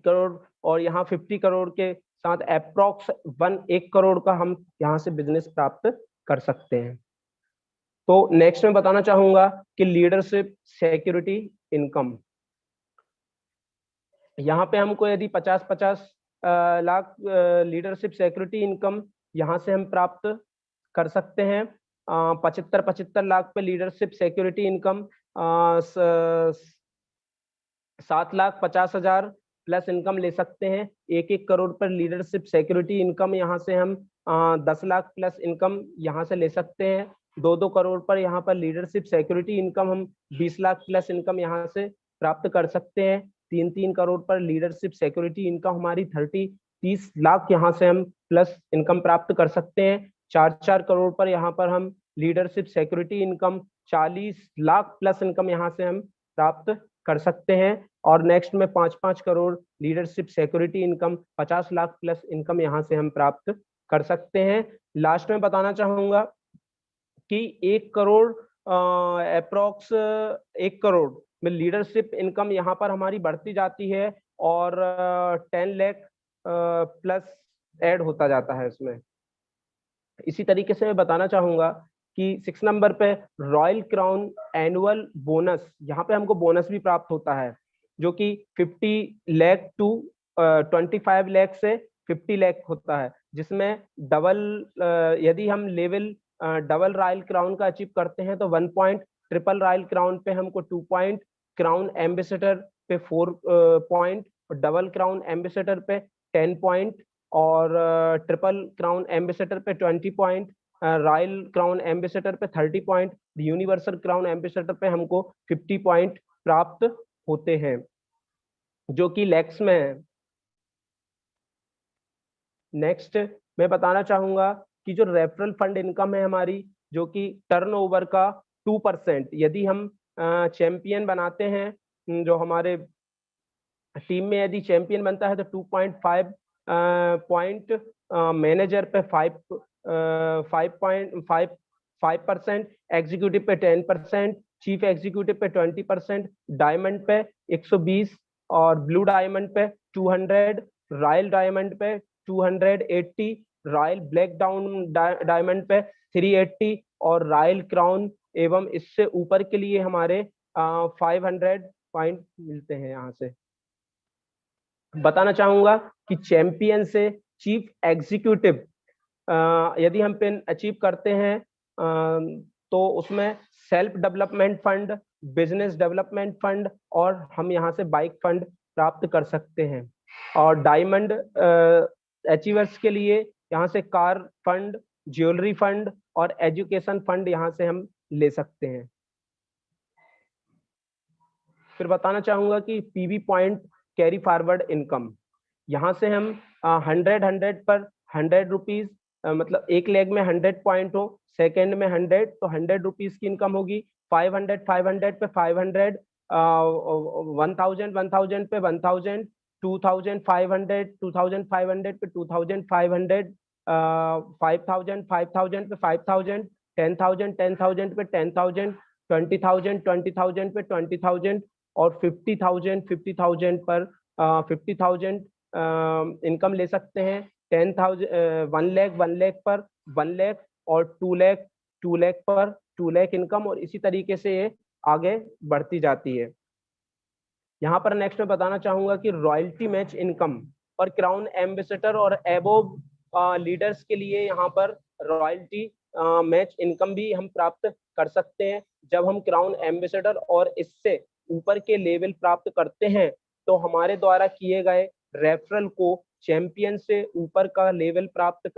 करोड़ और यहाँ 50 करोड़ के साथ अप्रॉक्स 1 करोड़ का हम यहाँ से बिजनेस प्राप्त कर सकते हैं। तो नेक्स्ट मैं बताना चाहूंगा कि लीडरशिप सिक्योरिटी इनकम, यहाँ पे हमको यदि 50-50 लाख लीडरशिप सिक्योरिटी इनकम यहाँ से हम प्राप्त कर सकते हैं। 75 लाख पे leadership security income, 7,50,000 plus income ले सकते हैं। 1 करोड़ पर लीडरशिप सिक्योरिटी इनकम यहाँ से हम 10 लाख प्लस इनकम यहाँ से ले सकते हैं। 2 करोड़ पर यहाँ पर लीडरशिप सिक्योरिटी इनकम हम 20 लाख प्लस इनकम यहाँ से प्राप्त कर सकते हैं। 3 करोड़ पर लीडरशिप सिक्योरिटी इनकम हमारी 30 लाख यहाँ से हम प्लस इनकम प्राप्त कर सकते हैं। 4 करोड़ पर यहाँ पर हम leadership security income 40 lakh plus income यहाँ से हम प्राप्त कर सकते हैं। और नेक्स्ट में 5 crore leadership security income 50 lakh plus income यहाँ से हम प्राप्त कर सकते हैं। लास्ट में बताना चाहूंगा कि 1 करोड़ अप्रॉक्स 1 करोड़ में लीडरशिप इनकम यहाँ पर हमारी बढ़ती जाती है और 10 लाख प्लस ऐड होता जाता है इसमें। इसी तरीके से मैं बताना चाहूंगा कि 6 नंबर पे रॉयल क्राउन एनुअल बोनस, यहाँ पे हमको बोनस भी प्राप्त होता है जो कि 50 लाख टू 25 लाख से 50 लाख होता है, जिसमें डबल यदि हम लेवल डबल रॉयल क्राउन का अचीव करते हैं तो 1 पॉइंट, ट्रिपल रॉयल क्राउन पे हमको 2 पॉइंट, क्राउन एम्बेसडर पे 4 पॉइंट, डबल क्राउन एम्बेसडर पे 10 पॉइंट और ट्रिपल क्राउन एम्बेसडर पे 20 पॉइंट, रॉयल क्राउन एम्बेसडर पे 30 पॉइंट, यूनिवर्सल क्राउन एम्बेसडर पे हमको 50 पॉइंट प्राप्त होते हैं जो कि लैक्स में है। नेक्स्ट मैं बताना चाहूंगा कि जो रेफरल फंड इनकम है हमारी, जो कि टर्नओवर का 2%, यदि हम चैंपियन बनाते हैं, जो हमारे टीम में यदि चैंपियन बनता है तो 2.5 पॉइंट, मैनेजर पे 5.5%, एग्जीक्यूटिव पे 10%, चीफ एग्जीक्यूटिव पे 20%, डायमंड पे 120 और ब्लू डायमंड पे 200, रॉयल डायमंड पे 280, रॉयल ब्लैक डायमंड पे 380 और रॉयल क्राउन एवं इससे ऊपर के लिए हमारे 500 पॉइंट मिलते हैं। यहाँ से बताना चाहूंगा कि चैंपियन से चीफ एग्जीक्यूटिव यदि हम पिन अचीव करते हैं तो उसमें self development fund, business development fund और हम यहाँ से बाइक फंड प्राप्त कर सकते हैं। और डायमंड अचीवर्स के लिए यहाँ से कार फंड, ज्वेलरी फंड और एजुकेशन फंड यहाँ से हम ले सकते हैं। फिर बताना चाहूंगा कि PV point carry forward income, यहाँ से हम 100 पर 100 रुपीज, मतलब एक लेग में 100 पॉइंट हो, सेकेंड में 100 तो 100 रुपीज की इनकम होगी। 500 पे 500, 1000 पे 1000, 2500 पे 2500, 5000 पे 5000, 10,000 पे 10,000, 20,000 पे 20,000 और 50,000 पर 50,000 इनकम ले सकते हैं। 10,000 1 लाख पर 1 लाख और 2 लाख पर 2 लाख इनकम, और इसी तरीके से ये आगे बढ़ती जाती है। यहाँ पर नेक्स्ट में बताना चाहूंगा कि रॉयल्टी मैच इनकम और क्राउन एम्बेसडर और एबोव लीडर्स के लिए यहाँ पर रॉयल्टी मैच इनकम भी हम प्राप्त कर सकते हैं। जब हम क्राउन एम्बेसडर और इससे ऊपर के लेवल प्राप्त करते हैं तो हमारे द्वारा किए गए रेफरल को चैंपियन से ऊपर का लेवल प्राप्त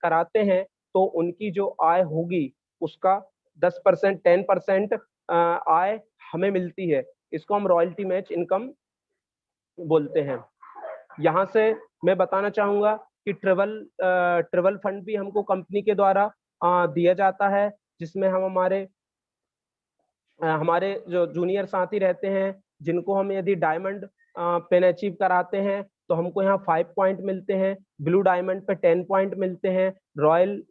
कराते हैं तो उनकी जो आय होगी उसका 10% 10% आय हमें मिलती है। इसको हम रॉयल्टी मैच इनकम बोलते हैं। यहाँ से मैं बताना चाहूंगा कि ट्रेवल फंड भी हमको कंपनी के द्वारा दिया जाता है, जिसमें हम हमारे जो जूनियर साथी रहते हैं जिनको हम यदि डायमंड पेन अचीव कराते हैं तो हमको यहाँ 5 पॉइंट मिलते हैं, ब्लू डायमंड पे 10 पॉइंट मिलते हैं, रॉयल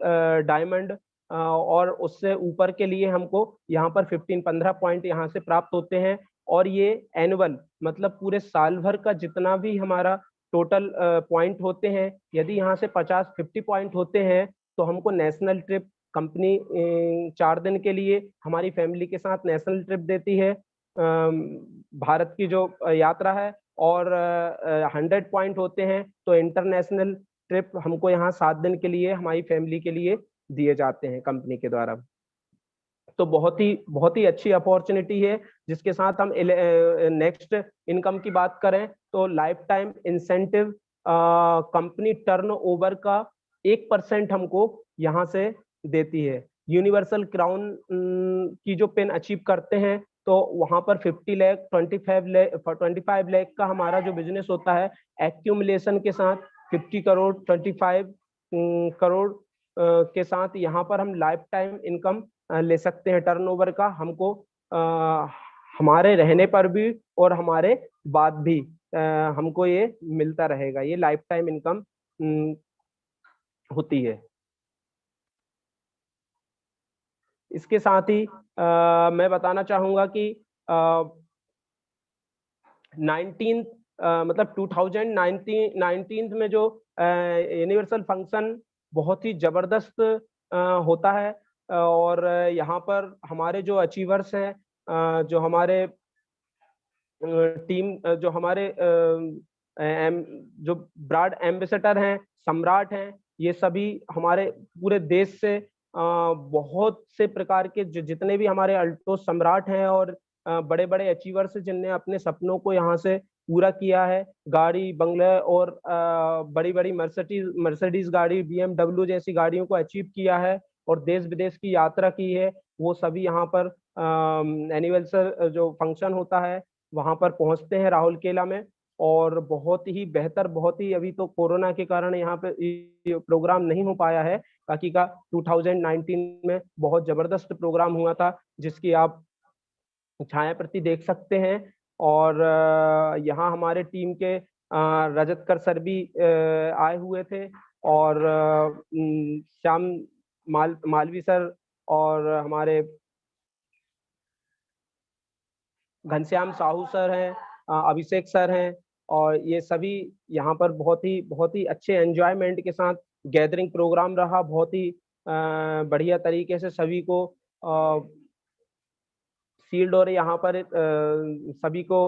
डायमंड और उससे ऊपर के लिए हमको यहाँ पर 15 पॉइंट यहाँ से प्राप्त होते हैं। और ये एनुअल मतलब पूरे साल भर का जितना भी हमारा टोटल पॉइंट होते हैं, यदि यहाँ से 50-50 पॉइंट होते हैं तो हमको नेशनल ट्रिप कंपनी 4 दिन के लिए हमारी फैमिली के साथ नेशनल ट्रिप देती है, भारत की जो यात्रा है। और 100 पॉइंट होते हैं तो इंटरनेशनल ट्रिप हमको यहाँ 7 दिन के लिए हमारी फैमिली के लिए दिए जाते हैं कंपनी के द्वारा। तो बहुत ही अच्छी अपॉर्चुनिटी है, जिसके साथ हम नेक्स्ट इनकम की बात करें तो life time incentive company turnover का 1% हमको यहाँ से देती है। यूनिवर्सल क्राउन की जो पेन अचीव करते हैं तो वहां पर 50 लाख 25 लाख का हमारा जो बिजनेस होता है एक्यूमुलेशन के साथ 50 करोड़ 25 करोड़ के साथ यहाँ पर हम लाइफ टाइम इनकम ले सकते हैं टर्नओवर का। हमको हमारे रहने पर भी और हमारे बाद भी हमको ये मिलता रहेगा, ये लाइफ टाइम इनकम होती है। इसके साथ ही मैं बताना चाहूंगा कि 2019 में जो यूनिवर्सल फंक्शन बहुत ही जबरदस्त होता है और यहाँ पर हमारे जो अचीवर्स हैं, जो हमारे टीम जो हमारे जो ब्रांड एम्बेसडर हैं, सम्राट हैं, ये सभी हमारे पूरे देश से बहुत से प्रकार के जितने भी हमारे अल्टो सम्राट हैं और बड़े बड़े अचीवर्स जिनने अपने सपनों को यहाँ से पूरा किया है, गाड़ी बंगले और बड़ी बड़ी मर्सिडीज गाड़ी BMW जैसी गाड़ियों को अचीव किया है और देश विदेश की यात्रा की है, वो सभी यहाँ पर एनिवर्सरी जो फंक्शन होता है वहां पर पहुंचते हैं राहुल केला में। और बहुत ही बेहतर, बहुत ही, अभी तो कोरोना के कारण यहाँ पे प्रोग्राम नहीं हो पाया है, बाकी का 2019 में बहुत जबरदस्त प्रोग्राम हुआ था जिसकी आप छाया प्रति देख सकते हैं। और यहाँ हमारे टीम के रजतकर सर भी आए हुए थे और श्याम मालवी सर और हमारे घनश्याम साहू सर हैं, अभिषेक सर हैं, और ये सभी यहाँ पर बहुत ही अच्छे एंजॉयमेंट के साथ गैदरिंग प्रोग्राम रहा। बहुत ही बढ़िया तरीके से सभी को शील्ड और यहाँ पर सभी को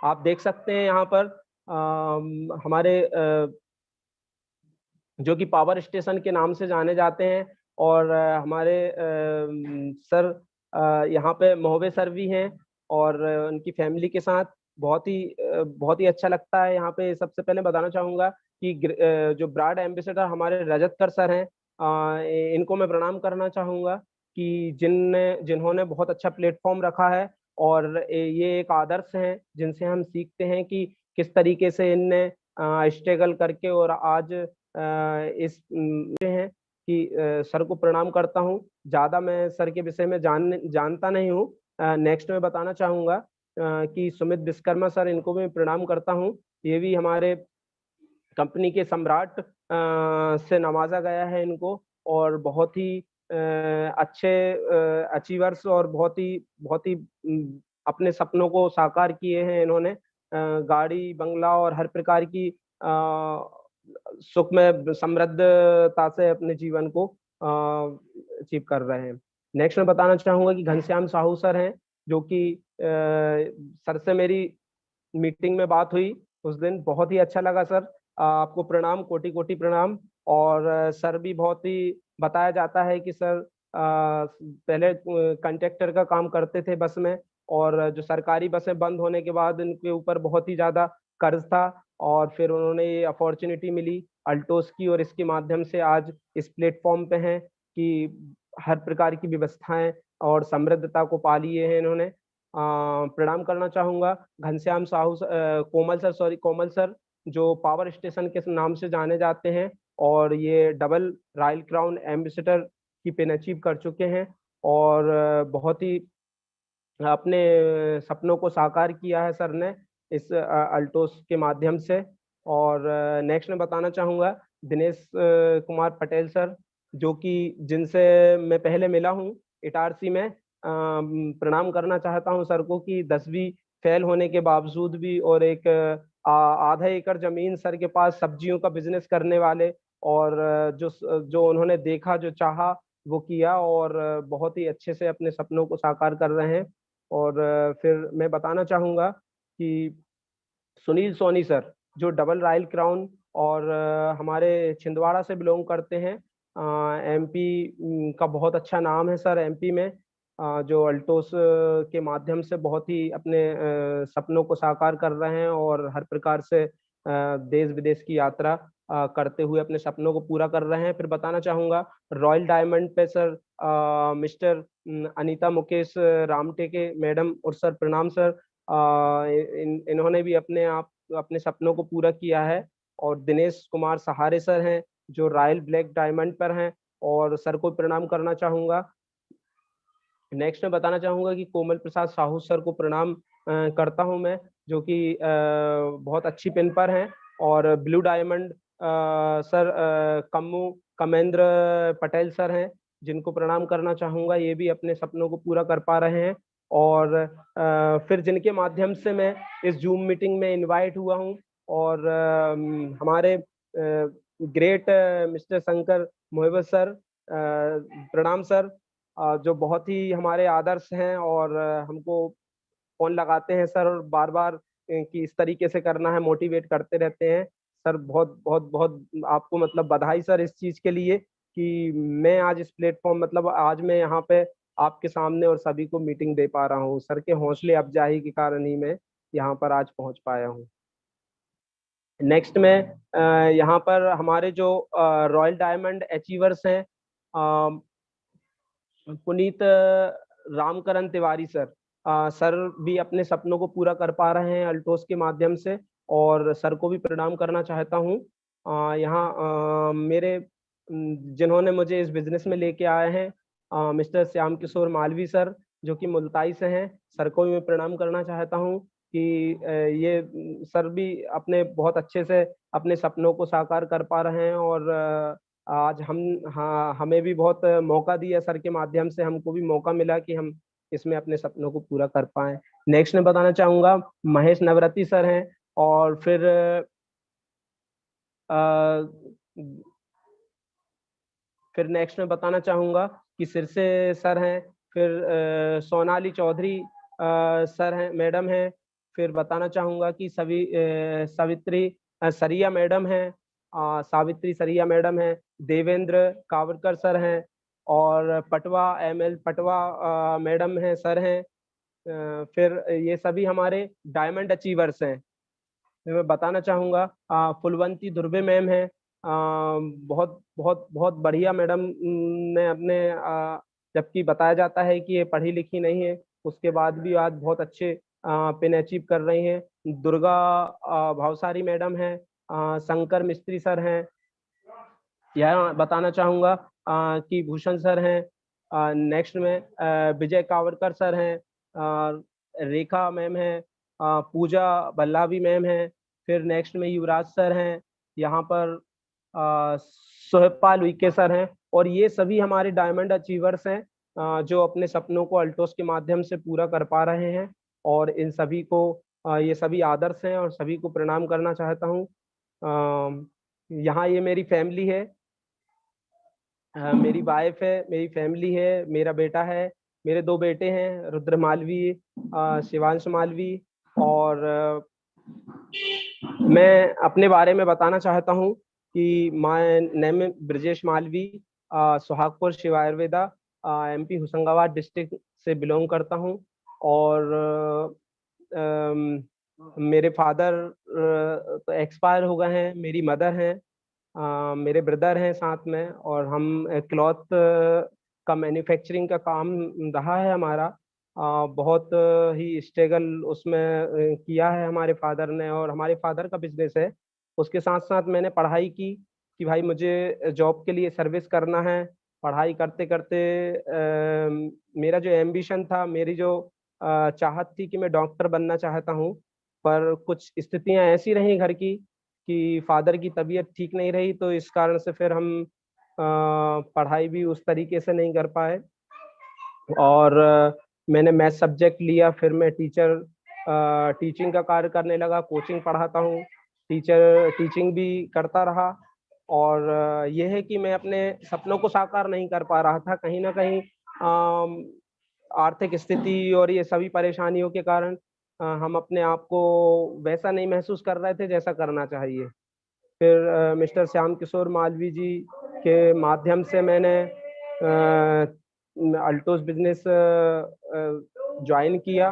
आप देख सकते हैं यहाँ पर हमारे जो कि पावर स्टेशन के नाम से जाने जाते हैं और हमारे सर यहाँ पे मोहबे सर भी हैं और उनकी फैमिली के साथ बहुत ही अच्छा लगता है यहाँ पे। सबसे पहले बताना चाहूँगा कि जो ब्रांड एम्बेसडर हमारे रजतकर सर हैं, इनको मैं प्रणाम करना चाहूँगा कि जिन्होंने बहुत अच्छा प्लेटफॉर्म रखा है और ये एक आदर्श हैं जिनसे हम सीखते हैं कि किस तरीके से इनने स्ट्रगल करके और आज इस हैं कि सर को प्रणाम करता हूँ। ज़्यादा मैं सर के विषय में जानता नहीं हूँ। नेक्स्ट में बताना चाहूँगा कि सुमित विश्वकर्मा सर, इनको भी प्रणाम करता हूँ। ये भी हमारे कंपनी के सम्राट से नवाजा गया है इनको, और बहुत ही अच्छे अचीवर्स और बहुत ही अपने सपनों को साकार किए हैं इन्होंने। गाड़ी बंगला और हर प्रकार की सुख में समृद्धता से अपने जीवन को अचीव कर रहे हैं। नेक्स्ट में बताना चाहूंगा कि घनश्याम साहू सर हैं, जो कि सर से मेरी मीटिंग में बात हुई उस दिन, बहुत ही अच्छा लगा सर। आपको प्रणाम, कोटि कोटि प्रणाम। और सर भी बहुत ही बताया जाता है कि सर पहले कंडक्टर का काम करते थे बस में, और जो सरकारी बसें बंद होने के बाद इनके ऊपर बहुत ही ज़्यादा कर्ज था, और फिर उन्होंने ये अपॉर्चुनिटी मिली अल्टोस की, और इसके माध्यम से आज इस प्लेटफॉर्म पे हैं कि हर प्रकार की व्यवस्थाएं और समृद्धता को पा लिए हैं इन्होंने। प्रणाम करना चाहूँगा घनश्याम साहू कोमल सर, जो पावर स्टेशन के नाम से जाने जाते हैं, और ये डबल रॉयल क्राउन एम्बेसडर की पिन अचीव कर चुके हैं, और बहुत ही अपने सपनों को साकार किया है सर ने इस अल्टोस के माध्यम से। और नेक्स्ट मैं बताना चाहूँगा दिनेश कुमार पटेल सर, जो कि जिनसे मैं पहले मिला हूँ इटारसी में। प्रणाम करना चाहता हूँ सर को कि 10वीं फेल होने के बावजूद भी, और एक आधा एकड़ जमीन सर के पास सब्जियों का बिजनेस करने वाले, और जो उन्होंने देखा, जो चाहा वो किया, और बहुत ही अच्छे से अपने सपनों को साकार कर रहे हैं। और फिर मैं बताना चाहूँगा कि सुनील सोनी सर, जो डबल रॉयल क्राउन और हमारे छिंदवाड़ा से बिलोंग करते हैं। एमपी का बहुत अच्छा नाम है सर एमपी में, जो अल्टोस के माध्यम से बहुत ही अपने सपनों को साकार कर रहे हैं, और हर प्रकार से देश विदेश की यात्रा करते हुए अपने सपनों को पूरा कर रहे हैं। फिर बताना चाहूँगा रॉयल डायमंड पे sir mister Anita Mukesh Ramteke madam, और सर प्रणाम सर। इन्होंने भी अपने सपनों को पूरा किया है। और दिनेश कुमार सहारे सर हैं, जो रॉयल ब्लैक डायमंड पर हैं, और सर को प्रणाम करना चाहूँगा। नेक्स्ट मैं बताना चाहूँगा कि कोमल प्रसाद साहू सर को प्रणाम करता हूँ मैं, जो कि बहुत अच्छी पिन पर हैं। और blue diamond sir Kamendra Patel sir हैं, जिनको प्रणाम करना चाहूँगा, ये भी अपने सपनों को पूरा कर पा रहे हैं। और फिर जिनके माध्यम से मैं इस जूम मीटिंग में इनवाइट हुआ हूँ, और हमारे great mister Shankar Mohib sir, प्रणाम सर, जो बहुत ही हमारे आदर्श हैं, और हमको फोन लगाते हैं सर, और बार बार कि इस तरीके से करना है, मोटिवेट करते रहते हैं सर। बहुत बहुत बहुत आपको मतलब बधाई सर इस चीज के लिए कि मैं आज इस प्लेटफॉर्म, मतलब आज मैं यहाँ पे आपके सामने और सभी को मीटिंग दे पा रहा हूँ। सर के हौसले अफजाई के कारण ही मैं यहाँ पर आज पहुँच पाया हूँ। नेक्स्ट में यहाँ पर हमारे जो रॉयल डायमंड अचीवर्स हैं, पुनीत रामकरण तिवारी सर, सर भी अपने सपनों को पूरा कर पा रहे हैं अल्टोस के माध्यम से, और सर को भी प्रणाम करना चाहता हूँ। यहाँ मेरे जिन्होंने मुझे इस बिजनेस में लेके आए हैं, मिस्टर श्याम किशोर मालवी सर, जो कि मुल्ताई से हैं, सर को भी मैं प्रणाम करना चाहता हूँ कि ये सर भी अपने बहुत अच्छे से अपने सपनों को साकार कर पा रहे हैं। और आज हमें भी बहुत मौका दिया सर के माध्यम से, हमको भी मौका मिला कि हम इसमें अपने सपनों को पूरा कर पाए। नेक्स्ट मैं बताना चाहूँगा महेश नवरती सर हैं, और फिर नेक्स्ट मैं बताना चाहूँगा कि सिरसे सर हैं, फिर सोनाली चौधरी सर हैं, मैडम हैं। फिर बताना चाहूँगा कि सावित्री सरिया मैडम हैं, सावित्री सरिया मैडम हैं, देवेंद्र कावरकर सर हैं, और पटवा ML पटवा मैडम हैं, सर हैं। फिर ये सभी हमारे डायमंड अचीवर्स हैं। फिर मैं बताना चाहूँगा फुलवंती दुर्बे मैम है, बहुत बहुत बहुत बढ़िया मैडम ने अपने जबकि बताया जाता है कि ये पढ़ी लिखी नहीं है, उसके बाद भी आज बहुत अच्छे पिन अचीव कर रही हैं। दुर्गा भावसारी मैडम है, शंकर मिस्त्री सर हैं। यह बताना चाहूँगा कि भूषण सर हैं। नेक्स्ट में विजय कावरकर सर हैं, रेखा मैम है, पूजा बल्लावी मैम है। फिर नेक्स्ट में युवराज सर हैं, यहाँ पर सोहेबपाल उइके सर हैं। और ये सभी हमारे डायमंड अचीवर्स हैं, जो अपने सपनों को अल्टोस के माध्यम से पूरा कर पा रहे हैं। और इन सभी को ये सभी आदर्श हैं, और सभी को प्रणाम करना चाहता हूँ। यहाँ ये मेरी फैमिली है, मेरी वाइफ है, मेरी फैमिली है, मेरा बेटा है, मेरे 2 बेटे हैं, रुद्र मालवी, शिवांश मालवी। और मैं अपने बारे में बताना चाहता हूँ कि my name Brajesh Malvi, Suhagpur Shiv Ayurveda, MP Hoshangabad district से बिलोंग करता हूँ। और मेरे फादर तो एक्सपायर हो गए हैं, मेरी मदर हैं, मेरे ब्रदर हैं साथ में, और हम क्लॉथ का मैन्युफैक्चरिंग का काम रहा है हमारा। बहुत ही स्ट्रगल उसमें किया है हमारे फादर ने, और हमारे फादर का बिजनेस है। उसके साथ साथ मैंने पढ़ाई की कि भाई मुझे जॉब के लिए सर्विस करना है। पढ़ाई करते करते मेरा जो एम्बिशन था, मेरी जो चाहत थी कि मैं डॉक्टर बनना चाहता हूँ, पर कुछ स्थितियां ऐसी रहीं घर की कि फादर की तबीयत ठीक नहीं रही, तो इस कारण से फिर हम पढ़ाई भी उस तरीके से नहीं कर पाए। और मैंने मैथ सब्जेक्ट लिया, फिर मैं टीचिंग का कार्य करने लगा, कोचिंग पढ़ाता हूँ, टीचिंग भी करता रहा। और ये है कि मैं अपने सपनों को साकार नहीं कर पा रहा था, कहीं ना कहीं आर्थिक स्थिति और ये सभी परेशानियों के कारण हम अपने आप को वैसा नहीं महसूस कर रहे थे जैसा करना चाहिए। फिर मिस्टर श्याम किशोर मालवी जी के माध्यम से मैंने अल्टोस बिजनेस ज्वाइन किया।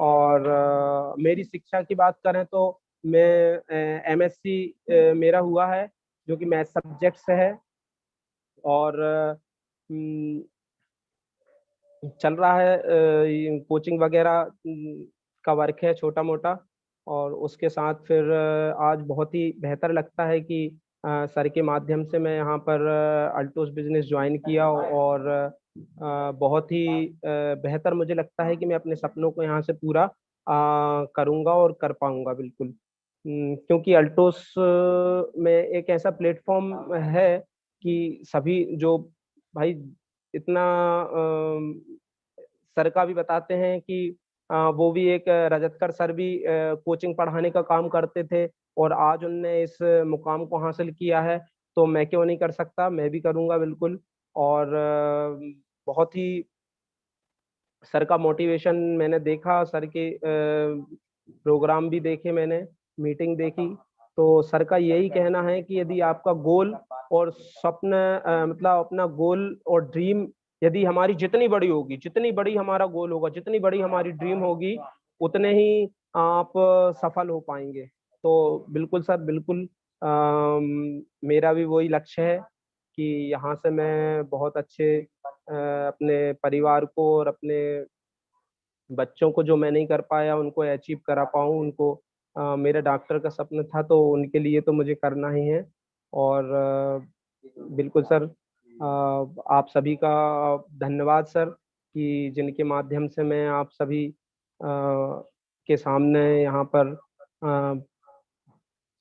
और मेरी शिक्षा की बात करें तो मैं MSc मेरा हुआ है, जो कि मैथ सब्जेक्ट से है। और चल रहा है, कोचिंग वगैरह का वर्क है छोटा मोटा। और उसके साथ फिर आज बहुत ही बेहतर लगता है कि सर के माध्यम से मैं यहाँ पर अल्टोस बिजनेस ज्वाइन किया। और बहुत ही बेहतर मुझे लगता है कि मैं अपने सपनों को यहाँ से पूरा करूँगा और कर पाऊँगा बिल्कुल। क्योंकि अल्टोस में एक ऐसा प्लेटफॉर्म है कि सभी जो भाई इतना सर का भी बताते हैं कि वो भी एक रजतकर सर भी कोचिंग पढ़ाने का काम करते थे, और आज उनने इस मुकाम को हासिल किया है, तो मैं क्यों नहीं कर सकता, मैं भी करूँगा बिल्कुल। और बहुत ही सर का मोटिवेशन मैंने देखा, सर के प्रोग्राम भी देखे मैंने, मीटिंग देखी। तो सर का यही कहना है कि यदि आपका गोल और स्वप्न मतलब अपना गोल और ड्रीम यदि हमारी जितनी बड़ी होगी, जितनी बड़ी हमारा गोल होगा, जितनी बड़ी हमारी ड्रीम होगी, उतने ही आप सफल हो पाएंगे। तो बिल्कुल सर, बिल्कुल मेरा भी वही लक्ष्य है कि यहाँ से मैं बहुत अच्छे अपने परिवार को और अपने बच्चों को जो मैं नहीं कर पाया उनको अचीव करा पाऊँ उनको। मेरा डॉक्टर का सपना था, तो उनके लिए तो मुझे करना ही है। और बिल्कुल सर, आप सभी का धन्यवाद सर, कि जिनके माध्यम से मैं आप सभी के सामने यहाँ पर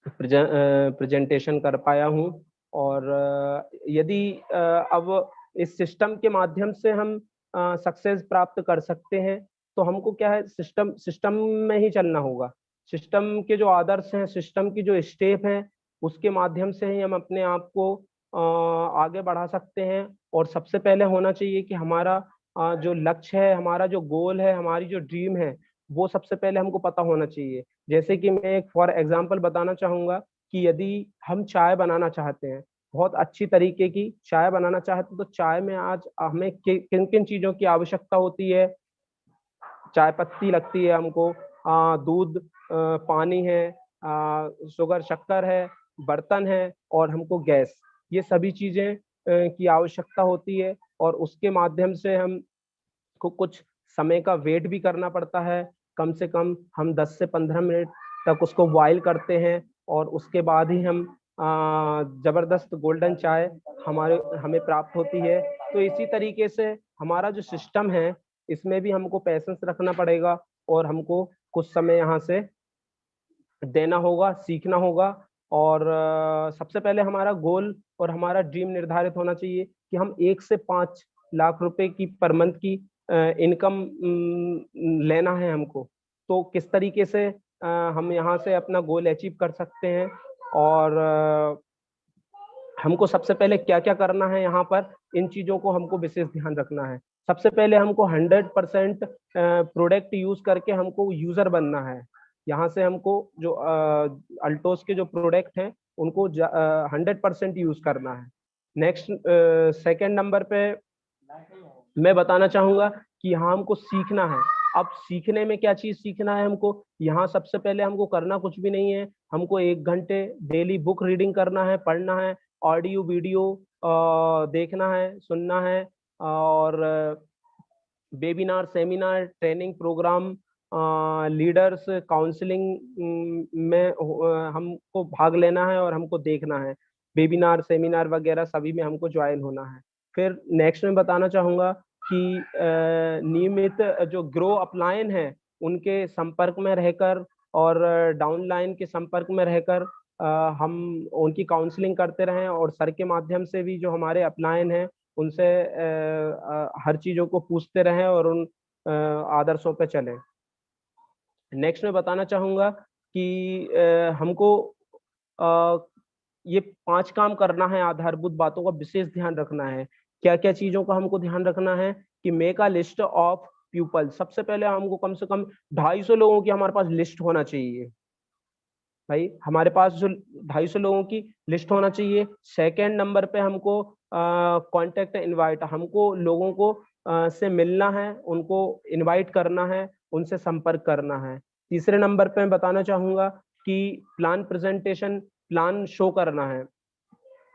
प्रेजेंटेशन कर पाया हूँ। और यदि अब इस सिस्टम के माध्यम से हम सक्सेस प्राप्त कर सकते हैं, तो हमको क्या है, सिस्टम में ही चलना होगा। सिस्टम के जो आदर्श हैं, सिस्टम की जो स्टेप हैं, उसके माध्यम से ही हम अपने आप को आगे बढ़ा सकते हैं। और सबसे पहले होना चाहिए कि हमारा जो लक्ष्य है, हमारा जो गोल है, हमारी जो ड्रीम है, वो सबसे पहले हमको पता होना चाहिए। जैसे कि मैं एक फॉर एग्जांपल बताना चाहूंगा कि यदि हम चाय बनाना चाहते हैं, बहुत अच्छी तरीके की चाय बनाना चाहते हैं, तो चाय में आज हमें किन किन चीजों की आवश्यकता होती है। चाय पत्ती लगती है हमको, दूध, पानी है, शुगर शक्कर है, बर्तन है, और हमको गैस, ये सभी चीजें की आवश्यकता होती है। और उसके माध्यम से हम को कुछ समय का वेट भी करना पड़ता है। कम से कम हम 10 से 15 मिनट तक उसको बॉईल करते हैं, और उसके बाद ही हम जबरदस्त गोल्डन चाय हमें प्राप्त होती है। तो इसी तरीके से हमारा जो सिस्टम है, इसमें भी हमको पैसेंस रखना पड़ेगा, और हमको कुछ समय यहाँ से देना होगा, सीखना होगा। और सबसे पहले हमारा गोल और हमारा ड्रीम निर्धारित होना चाहिए कि हम 1 से 5 लाख रुपए की पर मंथ की इनकम लेना है हमको। तो किस तरीके से हम यहाँ से अपना गोल अचीव कर सकते हैं, और हमको सबसे पहले क्या क्या करना है यहाँ पर, इन चीजों को हमको विशेष ध्यान रखना है। सबसे पहले हमको 100% प्रोडक्ट यूज करके हमको यूजर बनना है। यहाँ से हमको जो अल्टोस के जो प्रोडक्ट हैं उनको 100% यूज करना है। नेक्स्ट सेकंड नंबर पे मैं बताना चाहूंगा कि यहाँ हमको सीखना है। अब सीखने में क्या चीज सीखना है हमको, यहाँ सबसे पहले हमको करना कुछ भी नहीं है, हमको 1 घंटे डेली बुक रीडिंग करना है, पढ़ना है, ऑडियो वीडियो देखना है, सुनना है, और webinar, seminar, training programme, leaders counselling में हमको भाग लेना है और हमको देखना है। वेबिनार, सेमिनार वगैरह सभी में हमको ज्वाइन होना है। फिर नेक्स्ट में बताना चाहूंगा कि नियमित जो ग्रो अपलाइन है उनके संपर्क में रहकर और डाउनलाइन के संपर्क में रहकर हम उनकी काउंसलिंग करते रहें, और सर के माध्यम से भी जो हमारे अपलाइन हैं उनसे हर चीजों को पूछते रहें और उन आदर्शों पे चलें। नेक्स्ट में बताना चाहूंगा कि हमको ये 5 काम करना है, आधारभूत बातों का विशेष ध्यान रखना है। क्या क्या चीजों का हमको ध्यान रखना है कि make a list of people. सबसे पहले हमको कम से कम 250 लोगों की हमारे पास लिस्ट होना चाहिए भाई, हमारे पास जो 250 लोगों की लिस्ट होना चाहिए। सेकेंड नंबर पे हमको कांटेक्ट इनवाइट, हमको लोगों को से मिलना है, उनको इनवाइट करना है, उनसे संपर्क करना है। तीसरे नंबर पे मैं बताना चाहूंगा कि प्लान प्रेजेंटेशन, प्लान शो करना है,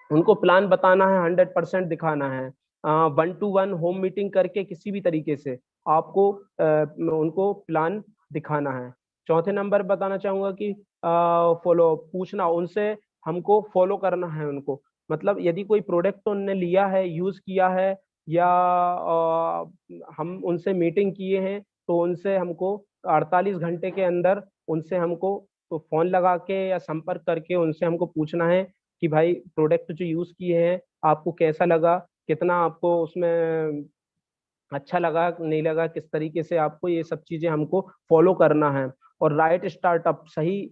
उनको प्लान बताना है, 100% दिखाना है। 1-to-1 होम मीटिंग करके किसी भी तरीके से आपको उनको प्लान दिखाना है। चौथे नंबर बताना चाहूंगा कि फॉलो, पूछना उनसे, हमको फॉलो करना है उनको। मतलब यदि कोई प्रोडक्ट उनने लिया है, यूज किया है, या हम उनसे मीटिंग किए हैं, तो उनसे हमको 48 घंटे के अंदर उनसे हमको तो फोन लगा के या संपर्क करके उनसे हमको पूछना है कि भाई प्रोडक्ट जो यूज किए हैं आपको कैसा लगा, कितना आपको उसमें अच्छा लगा, नहीं लगा, किस तरीके से आपको, ये सब चीजें हमको फॉलो करना है। और राइट स्टार्टअप, सही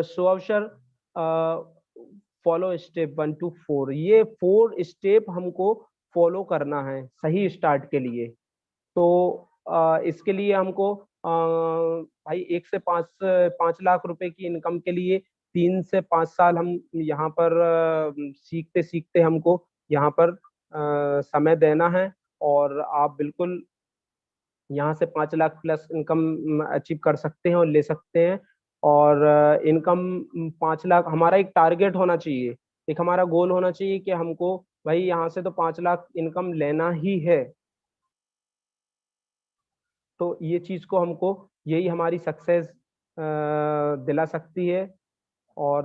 सुअवसर, फॉलो स्टेप 1 to 4, ये 4 स्टेप हमको फॉलो करना है सही स्टार्ट के लिए। तो इसके लिए हमको भाई 1 से 5 लाख रुपए की इनकम के लिए 3 से 5 साल हम यहाँ पर सीखते सीखते हमको यहाँ पर समय देना है, और आप बिल्कुल यहाँ से 5 लाख प्लस इनकम अचीव कर सकते हैं और ले सकते हैं। और इनकम 5 लाख हमारा एक टारगेट होना चाहिए, एक हमारा गोल होना चाहिए कि हमको भाई यहाँ से तो 5 लाख इनकम लेना ही है। तो ये चीज को हमको, यही हमारी सक्सेस दिला सकती है। और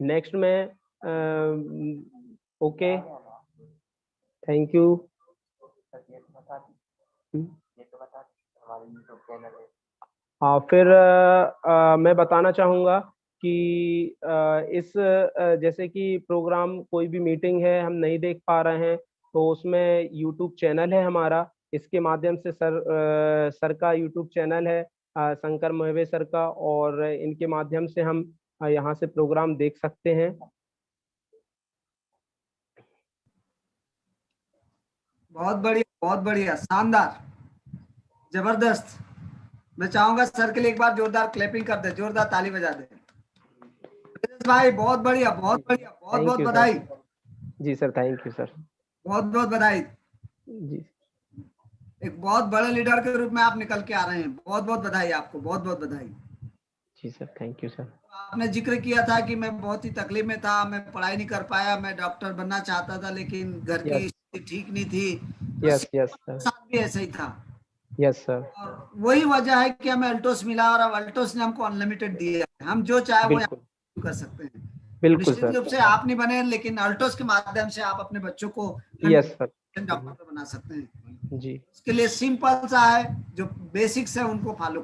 नेक्स्ट में ओके, थैंक यू। फिर मैं बताना चाहूँगा कि इस जैसे कि प्रोग्राम, कोई भी मीटिंग है हम नहीं देख पा रहे हैं, तो उसमें यूट्यूब चैनल है हमारा, इसके माध्यम से सर का यूट्यूब चैनल है, शंकर मोहिबे सर का, और इनके माध्यम से हम यहाँ से प्रोग्राम देख सकते हैं। बहुत बढ़िया, बहुत बढ़िया, शानदार, जबरदस्त। मैं चाहूंगा सर के लिए एक बार जोरदार क्लैपिंग कर दे, जोरदार ताली बजा दे। भाई बहुत बढ़िया, बहुत बढ़िया, बहुत बहुत बधाई। जी सर, थैंक यू सर, बहुत बहुत बधाई जी। एक बहुत बड़े लीडर के रूप में आप निकल के आ रहे हैं, बहुत बहुत बधाई आपको, बहुत बहुत बधाई। जी सर, थैंक यू सर। आपने जिक्र किया था कि मैं बहुत ही तकलीफ में था, मैं पढ़ाई नहीं कर पाया, मैं डॉक्टर बनना चाहता था लेकिन घर की स्थिति ठीक नहीं थी। यस यस सर, साथ भी ऐसा ही था। Yes sir. और वही वजह है कि हमें अल्टोस मिला, और अब अल्टोस ने हमको अनलिमिटेड दिया है, हम जो चाहे वो कर सकते हैं। बिल्कुल निश्चित रूप से आप नहीं बने, लेकिन अल्टोस के माध्यम से आप अपने बच्चों को यस सर डॉक्टर बना सकते हैं। जी। इसके लिए सिंपल सा है, जो बेसिक्स है उनको फॉलो